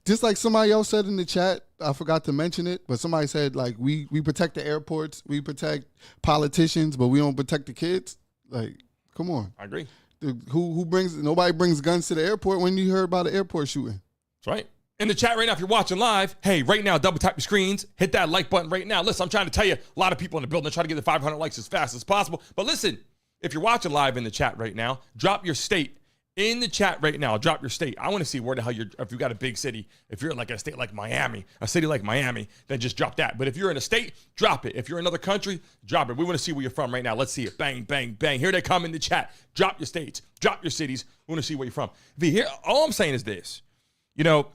just like somebody else said in the chat, I forgot to mention it, but somebody said like we protect the airports, we protect politicians, but we don't protect the kids. Like, come on. I agree. Nobody brings guns to the airport when you heard about an airport shooting. That's right. In the chat right now, if you're watching live, hey, right now, double tap your screens, hit that like button right now. Listen, I'm trying to tell you, a lot of people in the building are trying to get the 500 likes as fast as possible. But listen, if you're watching live in the chat right now, drop your state in the chat right now. Drop your state. I want to see where the hell if you got a big city, if you're in like a state like Miami, a city like Miami, then just drop that. But if you're in a state, drop it. If you're in another country, drop it. We want to see where you're from right now. Let's see it. Bang, bang, bang. Here they come in the chat. Drop your states. Drop your cities. We want to see where you're from. Here, all I'm saying is this. You know,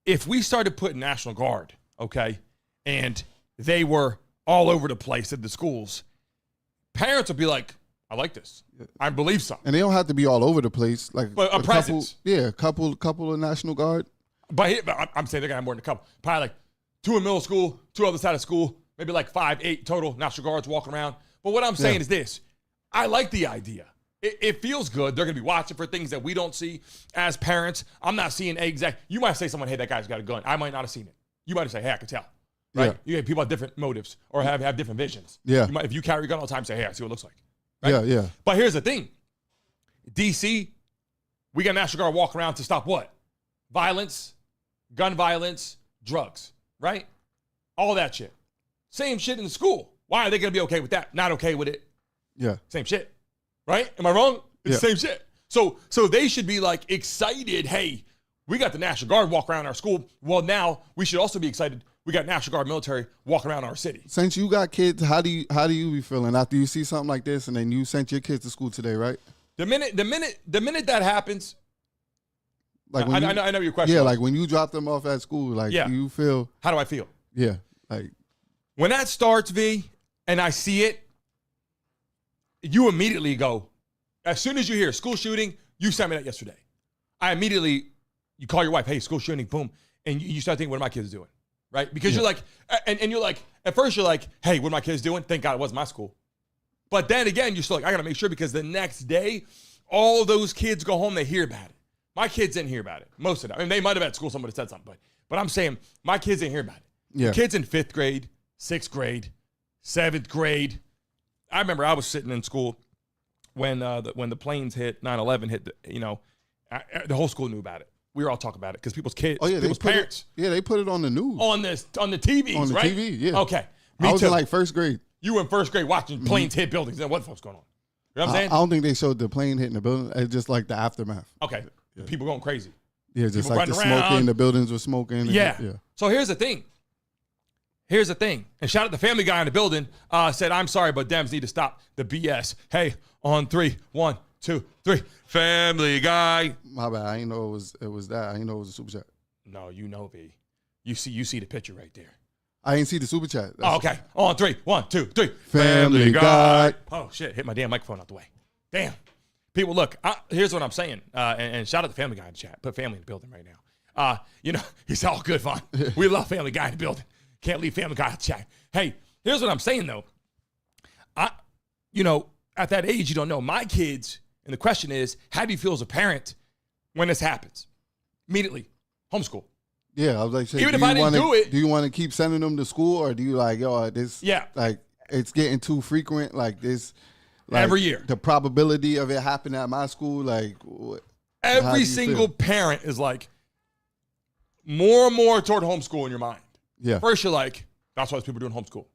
if we started putting National Guard, okay, and they were all over the place at the schools, parents would be like, I like this. I believe so. And they don't have to be all over the place. Like a presence. Couple of National Guard. But I'm saying they're going to have more than a couple. Probably like 2 in middle school, 2 other side of school, maybe like 5, 8 total National Guards walking around. But what I'm saying is this. I like the idea. It feels good. They're going to be watching for things that we don't see as parents. I'm not seeing you might say someone, hey, that guy's got a gun. I might not have seen it. You might say, hey, I can tell. Right? Yeah. You have people have different motives or have different visions. Yeah. If you carry a gun all the time, say, hey, I see what it looks like. Right? Yeah. But here's the thing. D.C., we got National Guard walking around to stop what? Violence, gun violence, drugs, right? All that shit. Same shit in the school. Why are they going to be okay with that? Not okay with it. Yeah. Same shit. Right? Am I wrong? It's the same shit. So they should be like excited. Hey, we got the National Guard walk around our school. Well, now we should also be excited. We got National Guard military walking around our city. Since you got kids, how do you be feeling after you see something like this and then you sent your kids to school today, right? The minute that happens, like I know your question. Yeah, was. like when you drop them off at school, like do you feel? How do I feel? Yeah, like when that starts, V, and I see it, you immediately go. As soon as you hear school shooting, you sent me that yesterday. You call your wife, hey, school shooting, boom, and you start thinking, what are my kids doing? Right? Because you're like, and you're like, at first you're like, hey, what are my kids doing? Thank God it wasn't my school. But then again, you're still like, I got to make sure because the next day, all those kids go home, they hear about it. My kids didn't hear about it. Most of them. I mean, they might have at school, somebody said something, but I'm saying my kids didn't hear about it. Yeah. Kids in 5th grade, 6th grade, 7th grade. I remember I was sitting in school when the planes hit, 9/11 hit, the whole school knew about it. We were all talking about it because people's kids, people's parents. They put it on the news. On the TVs, on the right? TV, yeah. Okay. I was in like 1st grade. You were in 1st grade watching planes hit buildings. Then what the fuck's going on? You know what I'm saying? I don't think they showed the plane hitting the building. It's just like the aftermath. Okay. Yeah. People going crazy. Yeah, just people like the smoking, the buildings were smoking. Yeah. So here's the thing. And shout out the Family Guy in the building. Said, I'm sorry, but Dems need to stop the BS. Hey, on 3, 1, 2, 3. Family Guy. My bad. I didn't know it was that. I didn't know it was a super chat. No, you know, V. You see the picture right there. I didn't see the super chat. Okay. On 3, 1, 2, 3. Family Guy. Oh, shit. Hit my damn microphone out the way. Damn. People, look, here's what I'm saying. And shout out the Family Guy in the chat. Put family in the building right now. He's all good fun. We love Family Guy in the building. Can't leave Family Guy in the chat. Hey, here's what I'm saying, though. At that age, you don't know. My kids, and the question is, how do you feel as a parent when this happens? Immediately, homeschool. Yeah, I was like, saying, even if I didn't do it, do you want to keep sending them to school, or do you like, this? Yeah, like it's getting too frequent, like this, like, every year. The probability of it happening at my school, like, what? Every single parent is like more and more toward homeschool in your mind. Yeah. First, you're like, that's why those people are doing homeschool.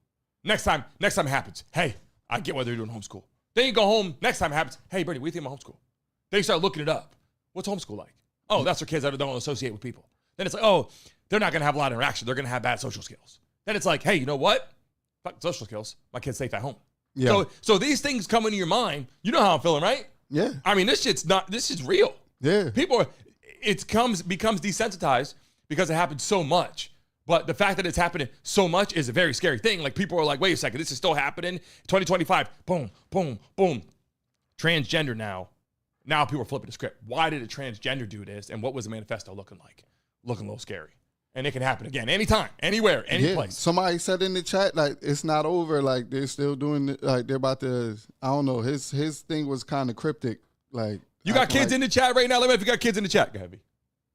Next time it happens, hey, I get why they're doing homeschool. Then you go home, next time it happens, hey, Bernie, what do you think about homeschool? Then you start looking it up. What's homeschool like? Oh, that's for kids that don't associate with people. Then it's like, oh, they're not going to have a lot of interaction. They're going to have bad social skills. Then it's like, hey, you know what? Fuck social skills. My kid's safe at home. Yeah. So these things come into your mind. You know how I'm feeling, right? Yeah. I mean, this is real. Yeah. People, becomes desensitized because it happens so much. But the fact that it's happening so much is a very scary thing. Like, people are like, wait a second, this is still happening. 2025, boom, boom, boom. Transgender now. Now people are flipping the script. Why did a transgender do this? And what was the manifesto looking like? Looking a little scary. And it can happen again, anytime, anywhere, any place. Somebody said in the chat, like, it's not over. Like, they're still doing it. Like, they're about to, I don't know. His thing was kind of cryptic. Like, you got kids in the chat right now? Let me know if you got kids in the chat. Go ahead, B.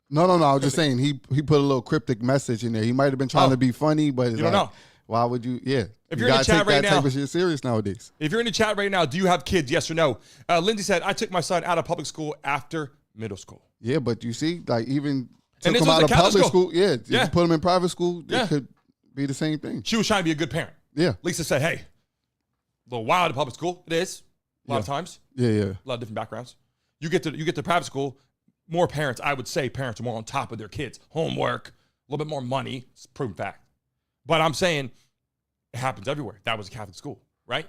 No. I was just saying he put a little cryptic message in there. He might have been trying to be funny, but you don't know. Why would you? Yeah. If you're in the chat right now, type of shit serious nowadays. If you're in the chat right now, do you have kids? Yes or no? Lindsay said, I took my son out of public school after middle school. Yeah, but you see, like, even and took him out of public school. Yeah. If Yeah. you put him in private school, it could be the same thing. She was trying to be a good parent. Yeah. Lisa said, hey, a little wild at public school. It is. A lot of times. Yeah. A lot of different backgrounds. You get to private school, more parents, I would say parents are more on top of their kids. Homework, a little bit more money. It's a proven fact. But I'm saying it happens everywhere. That was a Catholic school, right?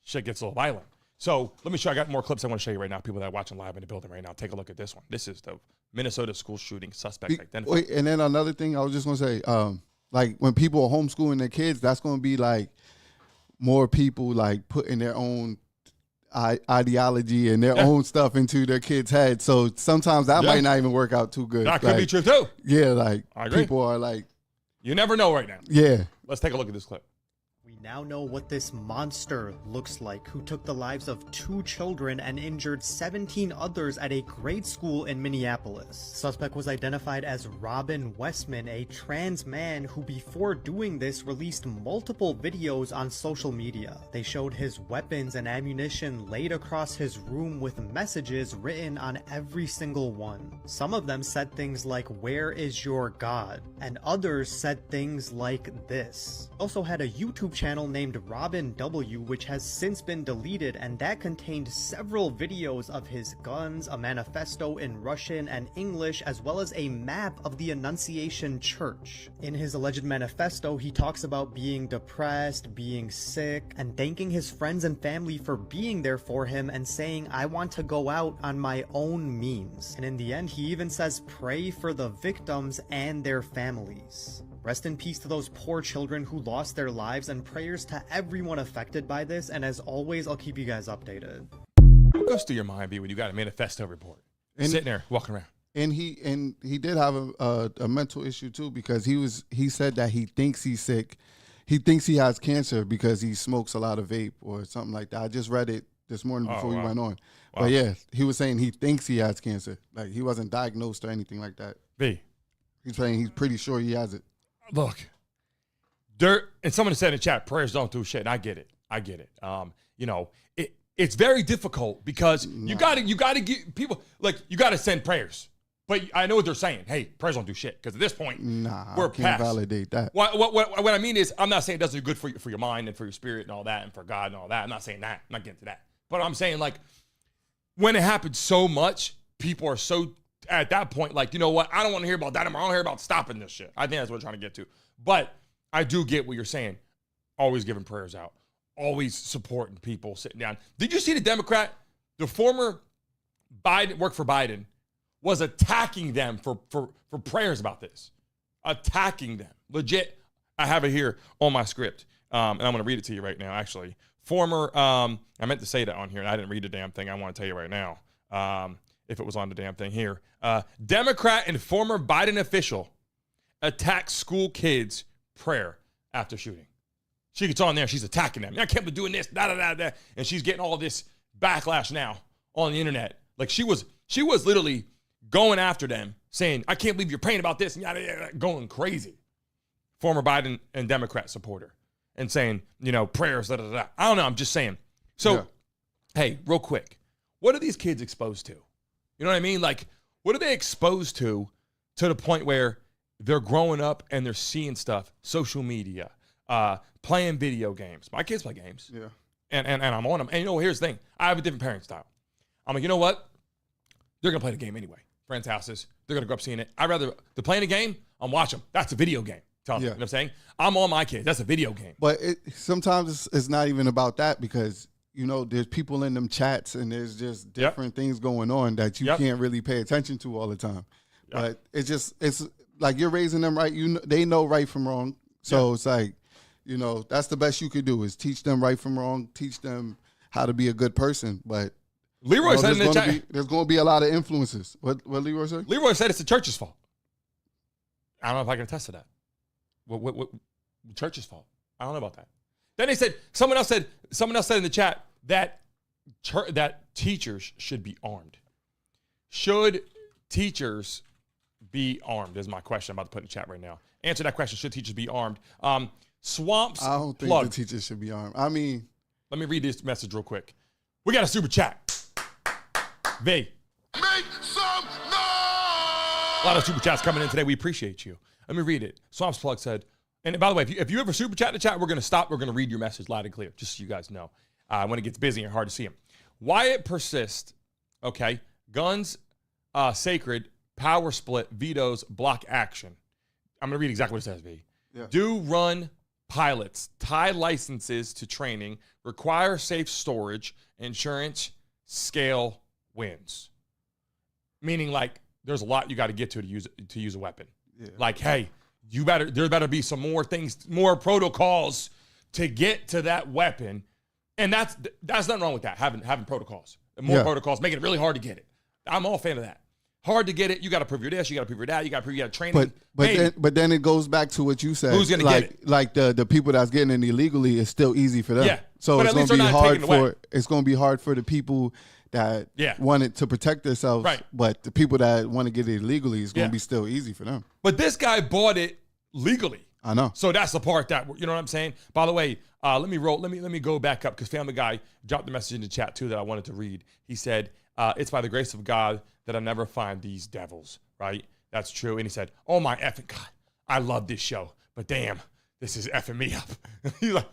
Shit gets a little violent. So let me show you. I got more clips I want to show you right now. People that are watching live in the building right now. Take a look at this one. This is the Minnesota school shooting suspect identified. Wait, and then another thing I was just going to say, like, when people are homeschooling their kids, that's going to be like more people like putting their own ideology and their own stuff into their kids' heads. So sometimes that might not even work out too good. That could be true too. Yeah, like, I agree. people are like, you never know right now. Yeah. Let's take a look at this clip. We now know what this monster looks like, who took the lives of 2 children and injured 17 others at a grade school in Minneapolis. Suspect was identified as Robin Westman, a trans man who before doing this released multiple videos on social media. They showed his weapons and ammunition laid across his room with messages written on every single one. Some of them said things like, "Where is your God?" and others said things like this. Also had a YouTube channel named Robin W, which has since been deleted, and that contained several videos of his guns, a manifesto in Russian and English, as well as a map of the Annunciation Church. In his alleged manifesto, he talks about being depressed, being sick, and thanking his friends and family for being there for him and saying, "I want to go out on my own means." And in the end, he even says, "Pray for the victims and their families." Rest in peace to those poor children who lost their lives, and prayers to everyone affected by this. And as always, I'll keep you guys updated. What goes through your mind, B, when you got a manifesto report? Sitting there, walking around. And he did have a mental issue too, because he said that he thinks he's sick. He thinks he has cancer because he smokes a lot of vape or something like that. I just read it this morning before we went on. Wow. But yeah, he was saying he thinks he has cancer. Like, he wasn't diagnosed or anything like that. B. He's saying he's pretty sure he has it. Look, and someone said in chat, prayers don't do shit. And I get it. You know, it's very difficult because you gotta get people, like, you gotta send prayers. But I know what they're saying. Hey, prayers don't do shit. Because at this point, we're I can't past. validate that. What I mean is, I'm not saying it doesn't do good for your mind and for your spirit and all that and for God and all that. I'm not saying that. I'm not getting to that. But I'm saying, like, when it happens so much, people are so, at that point, like, you know what? I don't want to hear about that anymore. I don't hear about stopping this shit. I think that's what I'm trying to get to. But I do get what you're saying. Always giving prayers out. Always supporting people sitting down. Did you see the Democrat, the former Biden, worked for Biden, was attacking them for prayers about this? Attacking them. Legit. I have it here on my script. And I'm going to read it to you right now, actually. Former, I meant to say that on here, and I didn't read the damn thing. I want to tell you right now. If it was on the damn thing here. Democrat and former Biden official attacks school kids' prayer after shooting. She gets on there, she's attacking them. I can't be doing this, da. And she's getting all this backlash now on the internet. Like, she was literally going after them, saying, I can't believe you're praying about this, and yada, yada, going crazy. Former Biden and Democrat supporter. And saying, you know, prayers, da. I don't know, I'm just saying. So, Hey, real quick, what are these kids exposed to? You know what I mean? Like, What are they exposed to the point where they're growing up and they're seeing stuff, social media, playing video games. My kids play games. Yeah. And I'm on them. And here's the thing. I have a different parenting style. I'm like, you know what? They're going to play the game anyway. Friends' houses. They're going to grow up seeing it. I'd rather, they're playing a game, I'm watching them. That's a video game. Tell them. You know what I'm saying? I'm on my kids. That's a video game. But sometimes it's not even about that because, there's people in them chats and there's just different things going on that you can't really pay attention to all the time. But it's like you're raising them right. They know right from wrong. So it's like, that's the best you could do is teach them right from wrong, teach them how to be a good person. But Leroy said in the chat, there's going to be a lot of influences. What Leroy said? Leroy said it's the church's fault. I don't know if I can attest to that. What the church's fault? I don't know about that. Then they said someone else said in the chat that teachers should be armed. Should teachers be armed is my question I'm about to put in the chat right now. Answer that question. Should teachers be armed? Swamps. I don't think the teachers should be armed. I mean, let me read this message real quick. We got a super chat. V. Make some noise! A lot of super chats coming in today. We appreciate you. Let me read it. Swamps Plug said, and by the way, if you ever super chat in the chat, we're going to stop. We're going to read your message loud and clear, just so you guys know. When it gets busy and hard to see them. Why it persists, okay, guns sacred, power split, vetoes, block action. I'm going to read exactly what it says, V. Yeah. Do run pilots, tie licenses to training, require safe storage, insurance, scale wins. Meaning, like, there's a lot you got to get to use a weapon. Yeah. Like, hey, there better be some more things, more protocols to get to that weapon. And that's nothing wrong with that, having protocols. More protocols, making it really hard to get it. I'm all a fan of that. Hard to get it. You got to prove your this. You got to prove your that. You got to prove you got training. But then it goes back to what you said. Who's going to get it? Like the people that's getting it illegally, it's still easy for them. Yeah. So But it's at least going to be they're not hard taking it away. it's going to be hard for the people that wanted to protect themselves. Right. But the people that want to get it illegally, it's going to be still easy for them. But this guy bought it legally. I know. So that's the part that, you know what I'm saying? By the way, let me go back up because Family Guy dropped the message in the chat too that I wanted to read. He said, it's by the grace of God that I never find these devils, right? That's true. And he said, oh my effing God, I love this show, but damn, this is effing me up. He's like,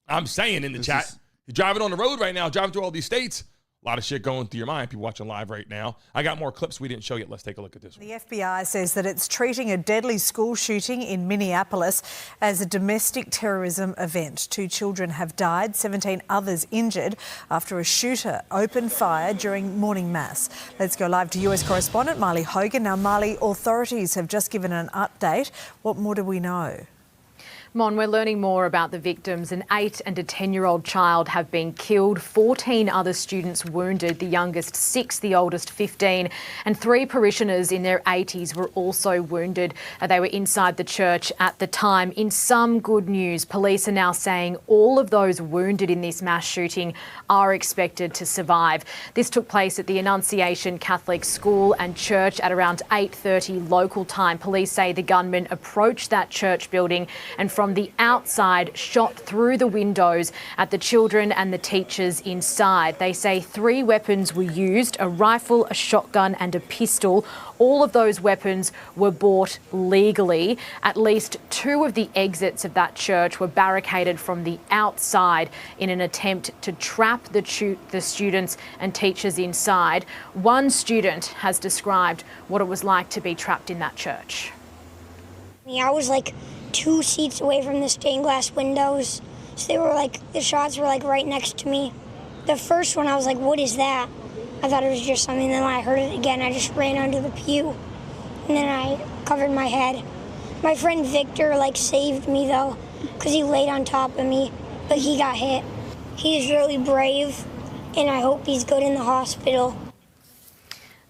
I'm saying in the chat, you're driving on the road right now, driving through all these states, a lot of shit going through your mind. People watching live right now. I got more clips we didn't show yet. Let's take a look at this one. The FBI says that it's treating a deadly school shooting in Minneapolis as a domestic terrorism event. 2 children have died, 17 others injured after a shooter opened fire during morning mass. Let's go live to US correspondent Marley Hogan. Now, Marley, authorities have just given an update. What more do we know? Mon, we're learning more about the victims. An 8- and a 10-year-old child have been killed, 14 other students wounded, the youngest 6, the oldest 15, and 3 parishioners in their 80s were also wounded. They were inside the church at the time. In some good news, police are now saying all of those wounded in this mass shooting are expected to survive. This took place at the Annunciation Catholic School and Church at around 8:30 local time. Police say the gunman approached that church building and from the outside shot through the windows at the children and the teachers inside. They say 3 weapons were used, a rifle, a shotgun and a pistol. All of those weapons were bought legally. At least 2 of the exits of that church were barricaded from the outside in an attempt to trap the students and teachers inside. One student has described what it was like to be trapped in that church. I was like 2 seats away from the stained glass windows. So they were like, the shots were like right next to me. The first one, I was like, what is that? I thought it was just something. Then when I heard it again, I just ran under the pew. And then I covered my head. My friend Victor like saved me though, because he laid on top of me, but he got hit. He is really brave, and I hope he's good in the hospital.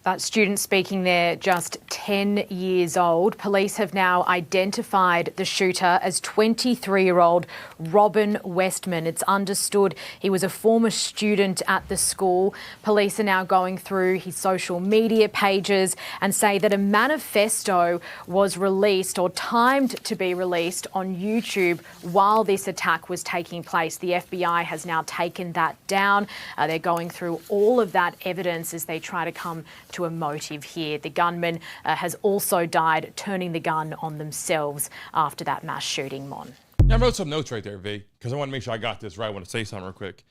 That student speaking there, just 10 years old. Police have now identified the shooter as 23-year-old Robin Westman. It's understood he was a former student at the school. Police are now going through his social media pages and say that a manifesto was released or timed to be released on YouTube while this attack was taking place. The FBI has now taken that down. They're going through all of that evidence as they try to come to a motive here. The gunman has also died turning the gun on themselves after that mass shooting, Mon. Yeah, I wrote some notes right there, V, because I want to make sure I got this right. I want to say something real quick.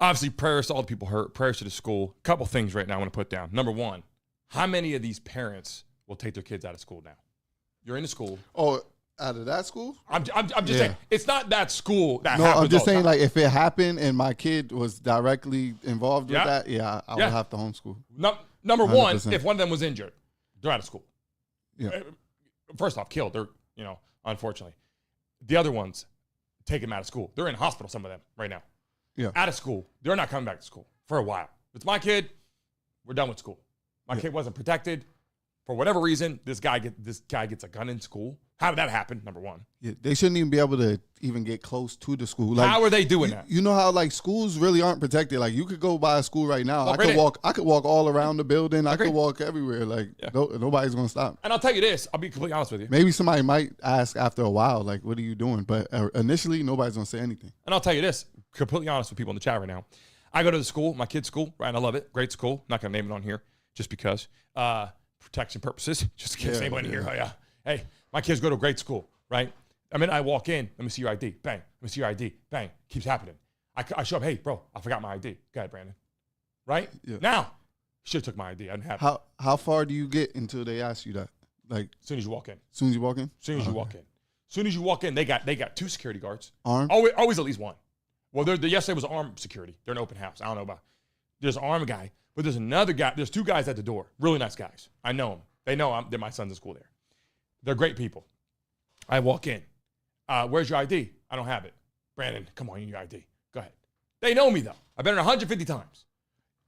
Obviously, prayers to all the people hurt, prayers to the school. A couple things right now I want to put down. Number one, how many of these parents will take their kids out of school now? You're in the school. Oh, out of that school? I'm just saying, it's not that school that No, happens I'm just all the saying, time. like, if it happened and my kid was directly involved with Yeah. that, I would Yeah. have to homeschool. Number one, 100%. if one of them was injured, they're out of school. Yeah. First off, killed. They're, unfortunately. The other ones, take them out of school. They're in hospital, some of them, right now. Yeah. Out of school. They're not coming back to school for a while. If it's my kid, we're done with school. My kid wasn't protected. For whatever reason, this guy gets a gun in school. How did that happen? Number one. Yeah, they shouldn't even be able to even get close to the school. Like, How are they doing that? You know how like schools really aren't protected. Like you could go by a school right now. Walk I right could in. walk all around the building. I Agree. could walk everywhere. Like nobody's gonna stop. And I'll tell you this. I'll be completely honest with you. Maybe somebody might ask after a while, like, "What are you doing?" But initially, nobody's gonna say anything. And I'll tell you this. Completely honest with people in the chat right now. I go to the school, my kid's school, right? And I love it. Great school. Not gonna name it on here just because. Protection purposes. Just in case anybody here. Oh, yeah. Hey, my kids go to a great school, right? I mean, I walk in, let me see your ID. Bang. Let me see your ID. Bang. Keeps happening. I show up, hey, bro, I forgot my ID. Go ahead, Brandon. Right? Yeah. Now, should have took my ID. I didn't have it. How far do you get until they ask you that? Like as soon as you walk in. Soon as you walk in? As soon as you walk in. As soon as you walk in, they got two security guards. Armed? Always at least one. Well, yesterday was armed security. They're an open house. I don't know about. There's an armed guy, but there's another guy. There's two guys at the door. Really nice guys. I know them. They know they're my sons in school there. They're great people. I walk in. Where's your ID? I don't have it. Brandon, come on, you need your ID. Go ahead. They know me, though. I've been in 150 times.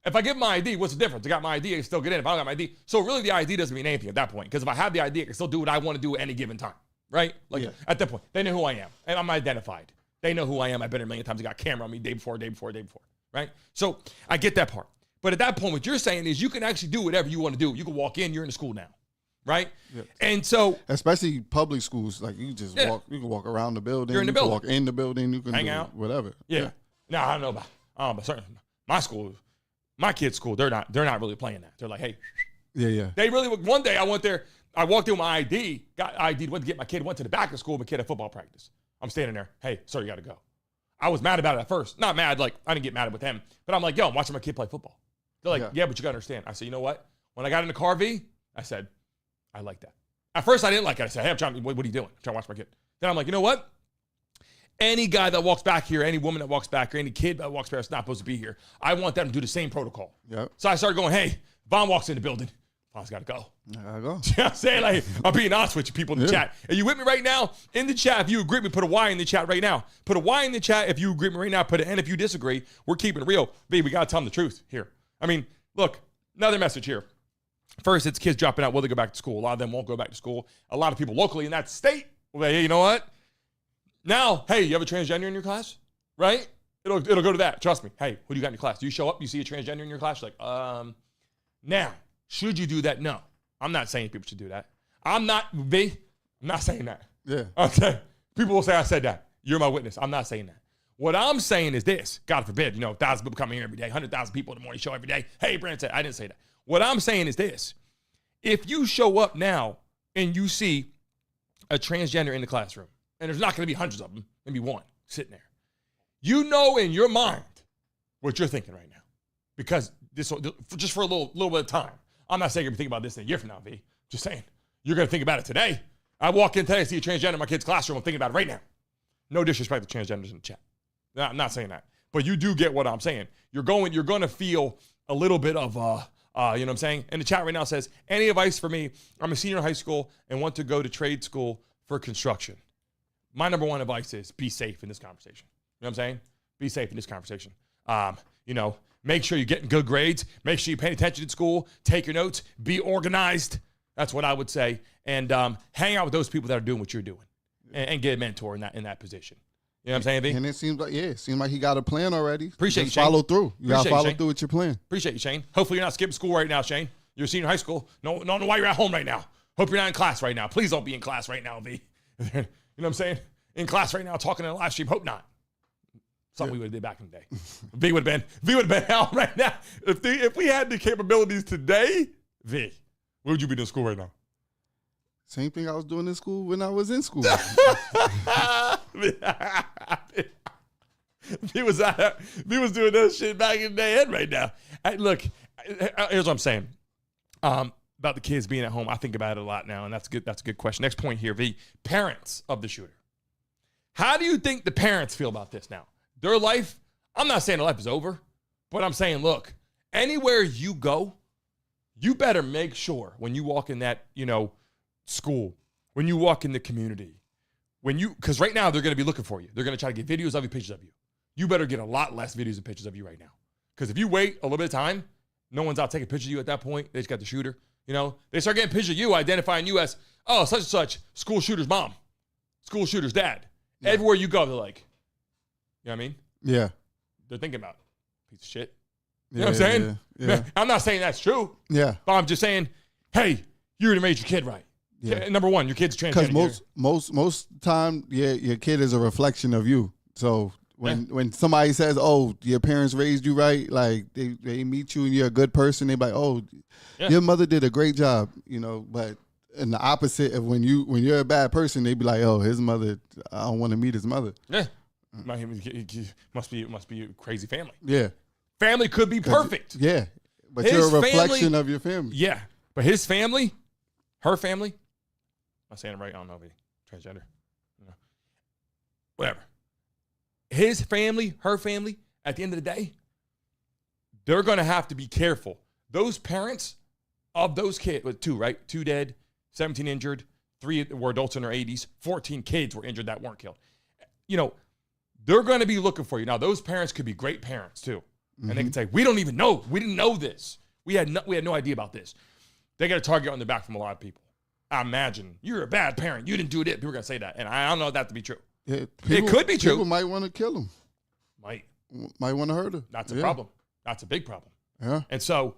If I give my ID, what's the difference? I got my ID, I can still get in. If I don't got my ID. So really the ID doesn't mean anything at that point. Because if I have the ID, I can still do what I want to do at any given time. Right? Like at that point, they know who I am. And I'm identified. They know who I am. I've been here a million times. I got a camera on me day before. Right? So I get that part. But at that point, what you're saying is you can actually do whatever you want to do. You can walk in, you're in the school now. Right? Yeah. And so especially public schools, like you just walk, you can walk around the building. You're in the building. Can walk in the building, you can hang do out. Whatever. Yeah. No, I don't know about certain my school, my kids' school, they're not really playing that. They're like, hey. Yeah. They really one day I went there, I walked in with my ID, got ID, went to get my kid, went to the back of school, my kid had football practice. I'm standing there, hey, sir, you gotta go. I was mad about it at first. Not mad, like I didn't get mad with him, but I'm like, yo, I'm watching my kid play football. They're like, yeah, but you gotta understand. I said, you know what? When I got in the car, V, I said, I like that. At first I didn't like it. I said, hey, what are you doing? I'm trying to watch my kid. Then I'm like, you know what? Any guy that walks back here, any woman that walks back, or any kid that walks back is not supposed to be here. I want them to do the same protocol. Yep. So I started going, hey, Vaughn walks in the building. Vaughn's got to go. I gotta go. You know what I'm saying? Like, I'm being honest with you people in the chat. Are you with me right now? In the chat, if you agree with me, put a Y in the chat right now. Put a Y in the chat if you agree with me right now. Put an N if you disagree. We're keeping it real. B, we got to tell them the truth here. I mean, look, another message here. First, it's kids dropping out. Will they go back to school? A lot of them won't go back to school. A lot of people locally in that state will say, hey, you know what? Now, hey, you have a transgender in your class? Right? It'll go to that. Trust me. Hey, who do you got in your class? Do you show up? You see a transgender in your class? You're like, now, should you do that? No. I'm not saying people should do that. I'm not saying that. Yeah. Okay. People will say I said that. You're my witness. I'm not saying that. What I'm saying is this. God forbid, 1,000 people coming here every day, 100,000 people at the morning show every day. Hey, Brandon said, I didn't say that. What I'm saying is this. If you show up now and you see a transgender in the classroom, and there's not going to be hundreds of them, maybe one sitting there, you know in your mind what you're thinking right now. Because just for a little bit of time. I'm not saying you're going to think about this in a year from now, V. Just saying. You're going to think about it today. I walk in today, see a transgender in my kid's classroom. I'm thinking about it right now. No disrespect to transgenders in the chat. No, I'm not saying that. But you do get what I'm saying. You're going to feel a little bit of, you know what I'm saying? And the chat right now says, any advice for me? I'm a senior in high school and want to go to trade school for construction. My number one advice is be safe in this conversation. You know what I'm saying? Be safe in this conversation. Make sure you're getting good grades. Make sure you're paying attention in school. Take your notes. Be organized. That's what I would say. And hang out with those people that are doing what you're doing, and get a mentor in that position. You know what I'm saying, V? And it seems like he got a plan already. Appreciate Just you, Shane. follow through. You got to follow Shane. through with your plan. Appreciate you, Shane. Hopefully you're not skipping school right now, Shane. You're a senior in high school. No, know why you're at home right now. Hope you're not in class right now. Please don't be in class right now, V. You know what I'm saying? In class right now, talking in a live stream. Hope not. Something we would have did back in the day. V would have been out right now. If we had the capabilities today, V, where would you be in school right now? Same thing I was doing in school when I was in school. He was doing that shit back in the day and right now. Look, here's what I'm saying. About the kids being at home, I think about it a lot now, and that's good. That's a good question. Next point here, V, parents of the shooter. How do you think the parents feel about this now? Their life, I'm not saying their life is over, but I'm saying, look, anywhere you go, you better make sure when you walk in that, school, when you walk in the community, because right now they're going to be looking for you. They're going to try to get videos of you, pictures of you. You better get a lot less videos and pictures of you right now. Because if you wait a little bit of time, no one's out taking pictures of you at that point. They just got the shooter. They start getting pictures of you, identifying you as, such and such, school shooter's mom, school shooter's dad. Yeah. Everywhere you go, they're like, you know what I mean? Yeah. They're thinking about piece of shit. You know what I'm saying? Yeah. I'm not saying that's true. Yeah. But I'm just saying, hey, you already made your kid right. Yeah. Number one, your kid's transgender. Because most time, your kid is a reflection of you. So when somebody says, "Oh, your parents raised you right," like they meet you and you're a good person, they be like, "Oh, your mother did a great job," But in the opposite of when you're a bad person, they be like, "Oh, his mother, I don't want to meet his mother." Yeah, must be a crazy family. Yeah, family could be perfect. Yeah, but you're a reflection of your family. Yeah, but his family, her family. I'm not saying it right. I don't know if he's transgender. Whatever. His family, her family, at the end of the day, they're going to have to be careful. Those parents of those kids, with 2, right? 2 dead, 17 injured, 3 were adults in their 80s, 14 kids were injured that weren't killed. They're going to be looking for you. Now, those parents could be great parents too. Mm-hmm. And they can say, we don't even know. We didn't know this. We had no idea about this. They got a target on their back from a lot of people. I imagine you're a bad parent. You didn't do it. People are going to say that. And I don't know that to be true. Yeah, it could be true. People might want to kill him. Might want to hurt her. That's a problem. That's a big problem. Yeah. And so,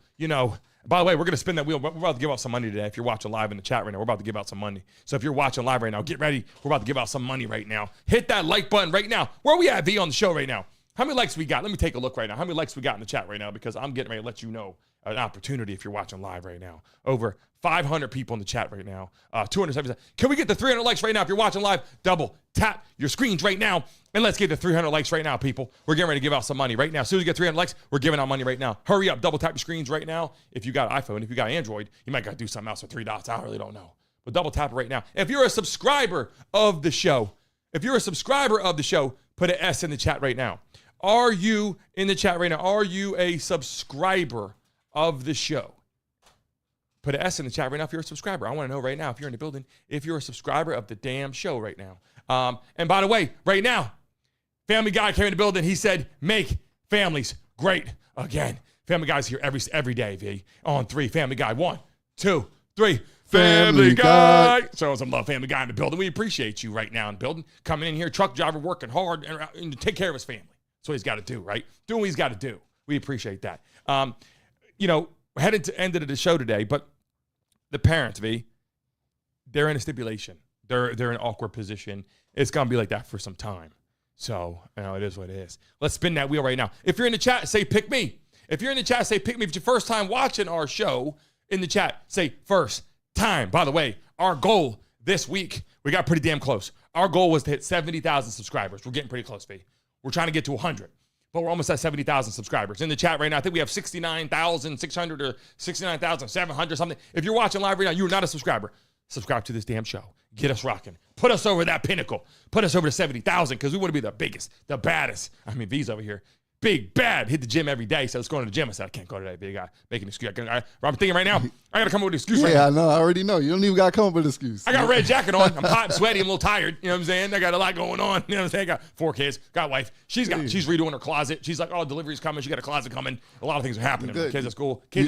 by the way, we're going to spin that wheel. We're about to give out some money today. If you're watching live in the chat right now, we're about to give out some money. So if you're watching live right now, get ready. We're about to give out some money right now. Hit that like button right now. Where are we at, V, on the show right now? How many likes we got? Let me take a look right now. How many likes we got in the chat right now? Because I'm getting ready to let you know an opportunity if you're watching live right now. Over 500 people in the chat right now. 270. Can we get the 300 likes right now? If you're watching live, double tap your screens right now. And let's get the 300 likes right now, people. We're getting ready to give out some money right now. As soon as we get 300 likes, we're giving out money right now. Hurry up. Double tap your screens right now. If you got an iPhone, if you got Android, you might got to do something else with 3 dots. I really don't know. But double tap it right now. If you're a subscriber of the show, put an S in the chat right now. Are you in the chat right now? Are you a subscriber of the show? Put an S in the chat right now if you're a subscriber. I want to know right now if you're in the building, if you're a subscriber of the damn show right now. And by the way, right now, Family Guy came in the building. He said, make families great again. Family Guy's here every day, V. On 3, Family Guy. 1, 2, 3. Family Guy. Show some love, Family Guy in the building. We appreciate you right now in the building. Coming in here, truck driver, working hard and to take care of his family. That's what he's got to do, right? Doing what he's got to do. We appreciate that. We're headed to the end of the show today, but the parents, V, they're in a stipulation. They're in an awkward position. It's going to be like that for some time. So, it is what it is. Let's spin that wheel right now. If you're in the chat, say pick me. If you're in the chat, say pick me. If it's your first time watching our show in the chat, say first time. By the way, our goal this week, we got pretty damn close. Our goal was to hit 70,000 subscribers. We're getting pretty close, V. We're trying to get to 100. But we're almost at 70,000 subscribers. In the chat right now, I think we have 69,600 or 69,700 something. If you're watching live right now, you're not a subscriber. Subscribe to this damn show. Get us rocking. Put us over that pinnacle. Put us over to 70,000 because we want to be the biggest, the baddest. I mean, V's over here. Big, bad. Hit the gym every day. So let's go to the gym. I said, I can't go today, big guy. Making an excuse. I'm thinking right now, I got to come up with an excuse right now. Yeah, I know. I already know. You don't even got to come up with an excuse. I got a red jacket on. I'm hot and sweaty. I'm a little tired. You know what I'm saying? I got a lot going on. You know what I'm saying? I got 4 kids. Got a wife. She's redoing her closet. She's like, oh, delivery's coming. She got a closet coming. A lot of things are happening. Kids at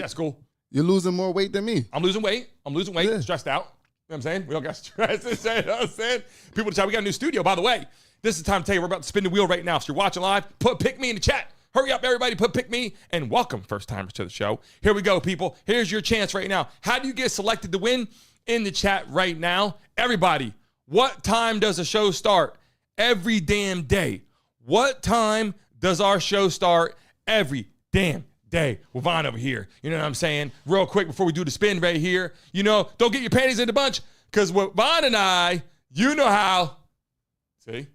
school. You're losing more weight than me. I'm losing weight. Yeah. Stressed out. You know what I'm saying? We don't got stress. You know what I'm saying? People in the chat, we got a new studio. By the way, this is the time to tell you we're about to spin the wheel right now. So you're watching live, put pick me in the chat. Hurry up, everybody, put pick me and welcome first timers to the show. Here we go, people. Here's your chance right now. How do you get selected to win? In the chat right now. Everybody, what time does the show start? Every damn day. What time does our show start every damn day? Well, Vaughn over here. You know what I'm saying? Real quick before we do the spin right here. You know, don't get your panties in a bunch because with Vaughn and I, you know how. See?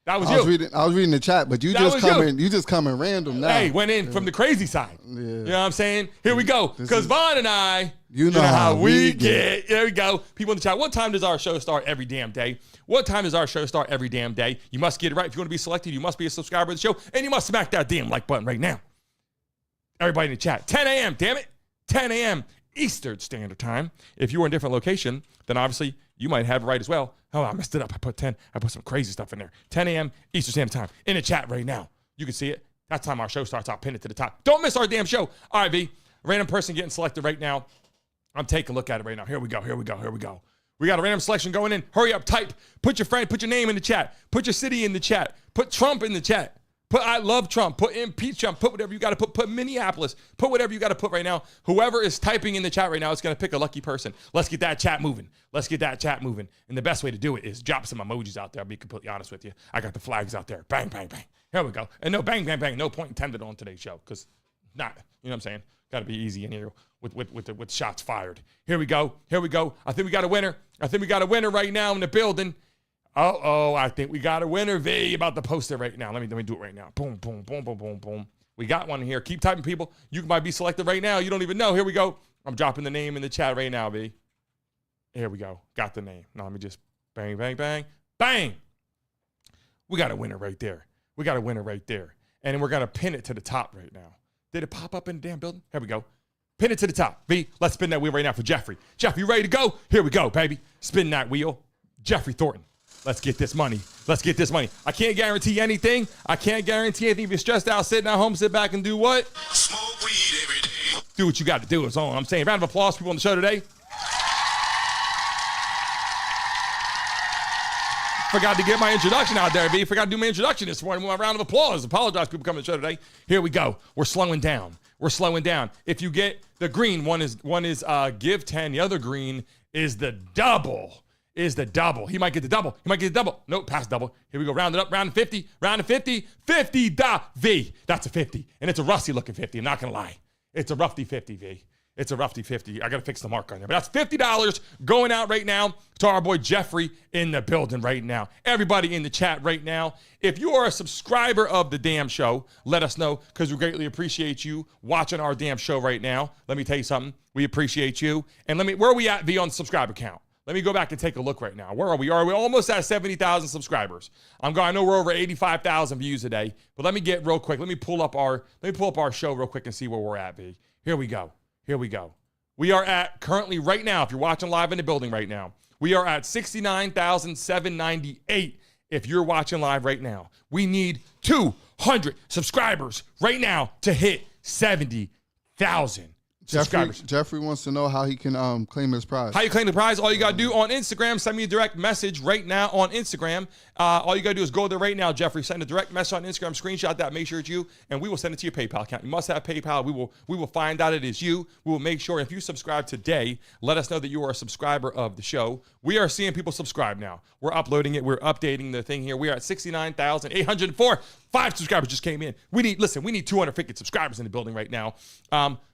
That was you. I was reading the chat, but you just coming random now. Hey, went in from the crazy side. Yeah. You know what I'm saying? Here we go. Because Vaughn and I, you know how we get. There we go. People in the chat, what time does our show start every damn day? What time does our show start every damn day? You must get it right. If you want to be selected, you must be a subscriber of the show, and you must smack that damn like button right now. Everybody in the chat, 10 a.m., damn it. 10 a.m. Eastern Standard Time. If you were in a different location, then obviously you might have it right as well. Oh, I messed it up. I put some crazy stuff in there. 10 a.m. Eastern Standard Time. In the chat right now. You can see it. That's time our show starts. I'll pin it to the top. Don't miss our damn show. All right, V. Random person getting selected right now. I'm taking a look at it right now. Here we go. We got a random selection going in. Hurry up, type. Put your name in the chat. Put your city in the chat. Put Trump in the chat. Put I love Trump. Put impeach Trump. Put whatever you got to put. Put Minneapolis. Put whatever you got to put right now. Whoever is typing in the chat right now is going to pick a lucky person. Let's get that chat moving. And the best way to do it is drop some emojis out there. I'll be completely honest with you. I got the flags out there. Bang, bang, bang. Here we go. And no bang, bang, bang. No point intended on today's show because not. You know what I'm saying? Got to be easy in here with shots fired. Here we go. I think we got a winner. Right now in the building. I think we got a winner, V. About to post it right now. Let me do it right now. Boom, boom, boom, boom, boom, boom. We got one here. Keep typing, people. You might be selected right now. You don't even know. Here we go. I'm dropping the name in the chat right now, V. Here we go. Got the name. Now let me just bang, bang, bang, bang. We got a winner right there. And we're going to pin it to the top right now. Did it pop up in the damn building? Here we go. Pin it to the top. V, let's spin that wheel right now for Jeffrey. Jeff, you ready to go? Here we go, baby. Spin that wheel. Jeffrey Thornton. Let's get this money. I can't guarantee anything. If you're stressed out, sitting at home, sit back and do what? Smoke weed every day. Do what you got to do is all I'm saying. Round of applause, people on the show today. Forgot to get my introduction out there, B. Forgot to do my introduction this morning with my round of applause. Apologize, people coming to the show today. Here we go. We're slowing down. If you get the green, one is give 10. The other green is the double. He might get the double. Nope, pass double. Here we go. Round it up. Round to 50. 50 da V. That's a 50. And it's a rusty looking 50. I'm not going to lie. It's a roughy 50, V. It's a roughy 50. I got to fix the mark on there. But that's $50 going out right now to our boy Jeffrey in the building right now. Everybody in the chat right now. If you are a subscriber of the damn show, let us know because we greatly appreciate you watching our damn show right now. Let me tell you something. We appreciate you. And where are we at, V, on the subscriber count? Let me go back and take a look right now. Where are we? Are we almost at 70,000 subscribers? I know we're over 85,000 views today, but let me get real quick. Let me pull up our show real quick and see where we're at, V. Here we go. We are at currently right now, if you're watching live in the building right now, we are at 69,798 if you're watching live right now. We need 200 subscribers right now to hit 70,000. Jeffrey wants to know how he can claim his prize. How you claim the prize? All you got to do on Instagram, send me a direct message right now on Instagram. All you got to do is go there right now, Jeffrey. Send a direct message on Instagram, screenshot that, make sure it's you, and we will send it to your PayPal account. You must have PayPal. We will find out it is you. We will make sure if you subscribe today, let us know that you are a subscriber of the show. We are seeing people subscribe now. We're uploading it. We're updating the thing here. We are at 69,804. 5 subscribers just came in. We need 250 subscribers in the building right now.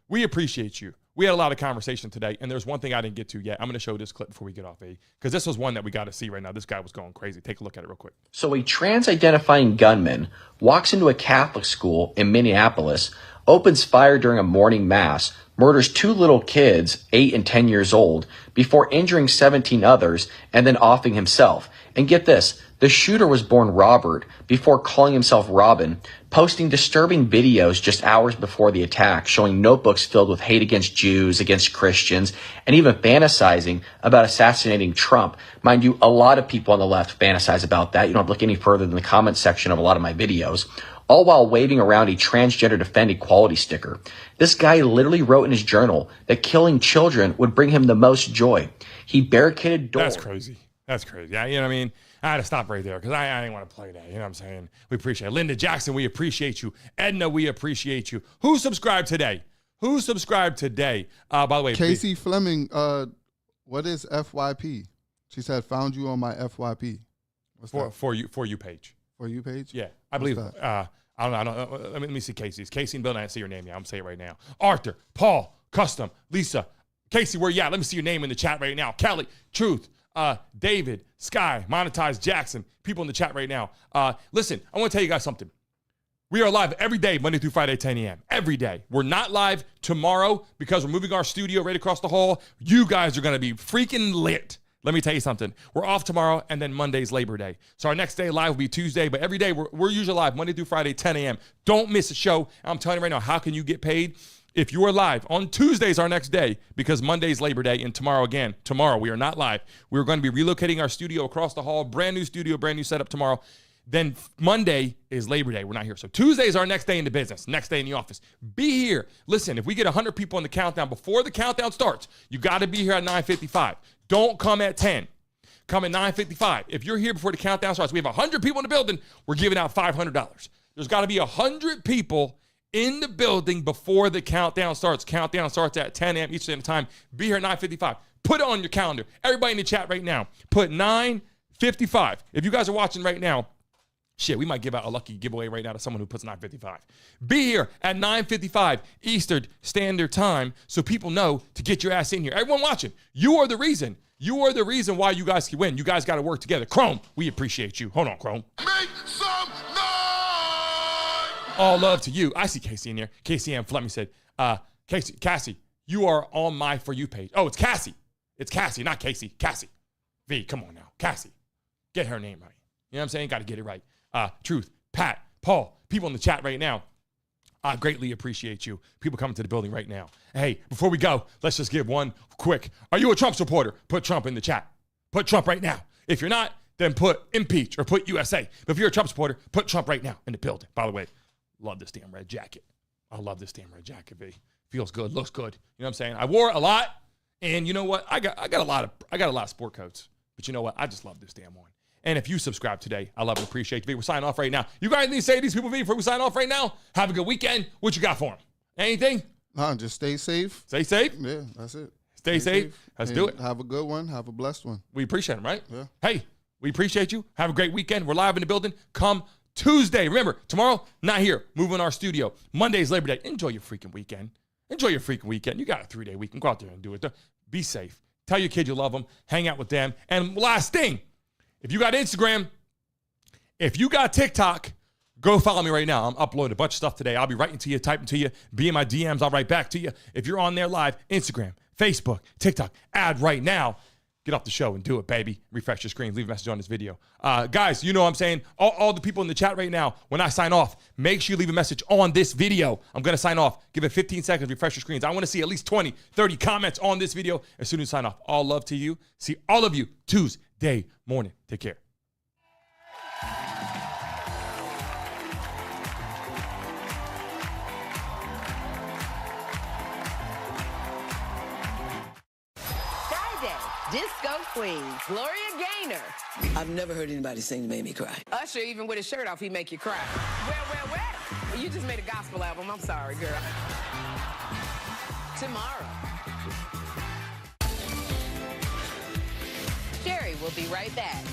We appreciate you. We had a lot of conversation today, and there's one thing I didn't get to yet. I'm going to show this clip before we get off, because this was one that we got to see right now. This guy was going crazy. Take a look at it real quick. So a trans-identifying gunman walks into a Catholic school in Minneapolis, opens fire during a morning mass, murders 2 little kids, 8 and 10 years old, before injuring 17 others, and then offing himself. And get this, the shooter was born Robert before calling himself Robin, posting disturbing videos just hours before the attack, showing notebooks filled with hate against Jews, against Christians, and even fantasizing about assassinating Trump. Mind you, a lot of people on the left fantasize about that. You don't have to look any further than the comment section of a lot of my videos, all while waving around a transgender defend equality sticker. This guy literally wrote in his journal that killing children would bring him the most joy. He barricaded doors. That's crazy. Yeah, you know what I mean? I had to stop right there because I didn't want to play that. You know what I'm saying? We appreciate it. Linda Jackson, we appreciate you. Edna, we appreciate you. Who subscribed today? By the way, Casey Fleming, what is FYP? She said, found you on my FYP. What's that? For you page. For You page? Yeah, I believe. I don't know. Let me see Casey's. Casey and Bill, I didn't see your name yet. I'm going to say it right now. Arthur, Paul, Custom, Lisa. Casey, where you at? Let me see your name in the chat right now. Kelly, Truth, David, Sky, Monetize, Jackson. People in the chat right now. Listen, I want to tell you guys something. We are live every day, Monday through Friday, 10 a.m. Every day. We're not live tomorrow because we're moving our studio right across the hall. You guys are going to be freaking lit. Let me tell you something. We're off tomorrow, and then Monday's Labor Day. So our next day live will be Tuesday, but every day we're usually live Monday through Friday, 10 a.m. Don't miss a show. I'm telling you right now, how can you get paid? If you are live on Tuesdays, our next day, because Monday's Labor Day, and tomorrow we are not live. We're going to be relocating our studio across the hall. Brand new studio, brand new setup tomorrow. Then Monday is Labor Day. We're not here. So Tuesday is our next day in the business, next day in the office. Be here. Listen, if we get 100 people in the countdown before the countdown starts, you got to be here at 9:55. Don't come at 10. Come at 9:55. If you're here before the countdown starts, we have 100 people in the building, we're giving out $500. There's got to be 100 people in the building before the countdown starts. Countdown starts at 10 a.m. each time. Be here at 9:55. Put it on your calendar. Everybody in the chat right now, put 9:55. If you guys are watching right now, shit, we might give out a lucky giveaway right now to someone who puts 9:55. Be here at 9:55 Eastern Standard Time so people know to get your ass in here. Everyone watching, you are the reason. You are the reason why you guys can win. You guys got to work together. Chrome, we appreciate you. Hold on, Chrome. Make some noise! All love to you. I see Casey in here. Casey M. Fleming said, Cassie, you are on my For You page. Oh, it's Cassie. It's Cassie, not Casey. Cassie. V, come on now. Cassie. Get her name right. You know what I'm saying? Got to get it right. Truth, Pat, Paul, people in the chat right now. I greatly appreciate you. People coming to the building right now. Hey, before we go, let's just give one quick. Are you a Trump supporter? Put Trump in the chat. Put Trump right now. If you're not, then put impeach or put USA. But if you're a Trump supporter, put Trump right now in the building. By the way, love this damn red jacket. I love this damn red jacket, V. Feels good, looks good. You know what I'm saying? I wore it a lot, and you know what? I got a lot of sport coats. But you know what? I just love this damn one. And if you subscribe today, I love and appreciate you. We're signing off right now. You guys need to say to these people, V, before we sign off right now, have a good weekend. What you got for them? Anything? No, just stay safe. Stay safe? Yeah, that's it. Stay safe. Let's do it. Have a good one. Have a blessed one. We appreciate them, right? Yeah. Hey, we appreciate you. Have a great weekend. We're live in the building. Come Tuesday. Remember, tomorrow, not here. Moving our studio. Monday's Labor Day. Enjoy your freaking weekend. Enjoy your freaking weekend. You got a 3-day weekend. Go out there and do it. Be safe. Tell your kids you love them. Hang out with them. And last thing, if you got Instagram, if you got TikTok, go follow me right now. I'm uploading a bunch of stuff today. I'll be writing to you, typing to you, be in my DMs. I'll write back to you. If you're on there live, Instagram, Facebook, TikTok, add right now. Get off the show and do it, baby. Refresh your screen. Leave a message on this video. Guys, you know what I'm saying? All the people in the chat right now, when I sign off, make sure you leave a message on this video. I'm going to sign off. Give it 15 seconds. Refresh your screens. I want to see at least 20, 30 comments on this video as soon as I sign off. All love to you. See all of you Tuesday morning. Take care. Disco Queen, Gloria Gaynor. I've never heard anybody sing that made me cry. Usher, even with his shirt off, he make you cry. Well, you just made a gospel album. I'm sorry, girl. Tomorrow. Sherry will be right back.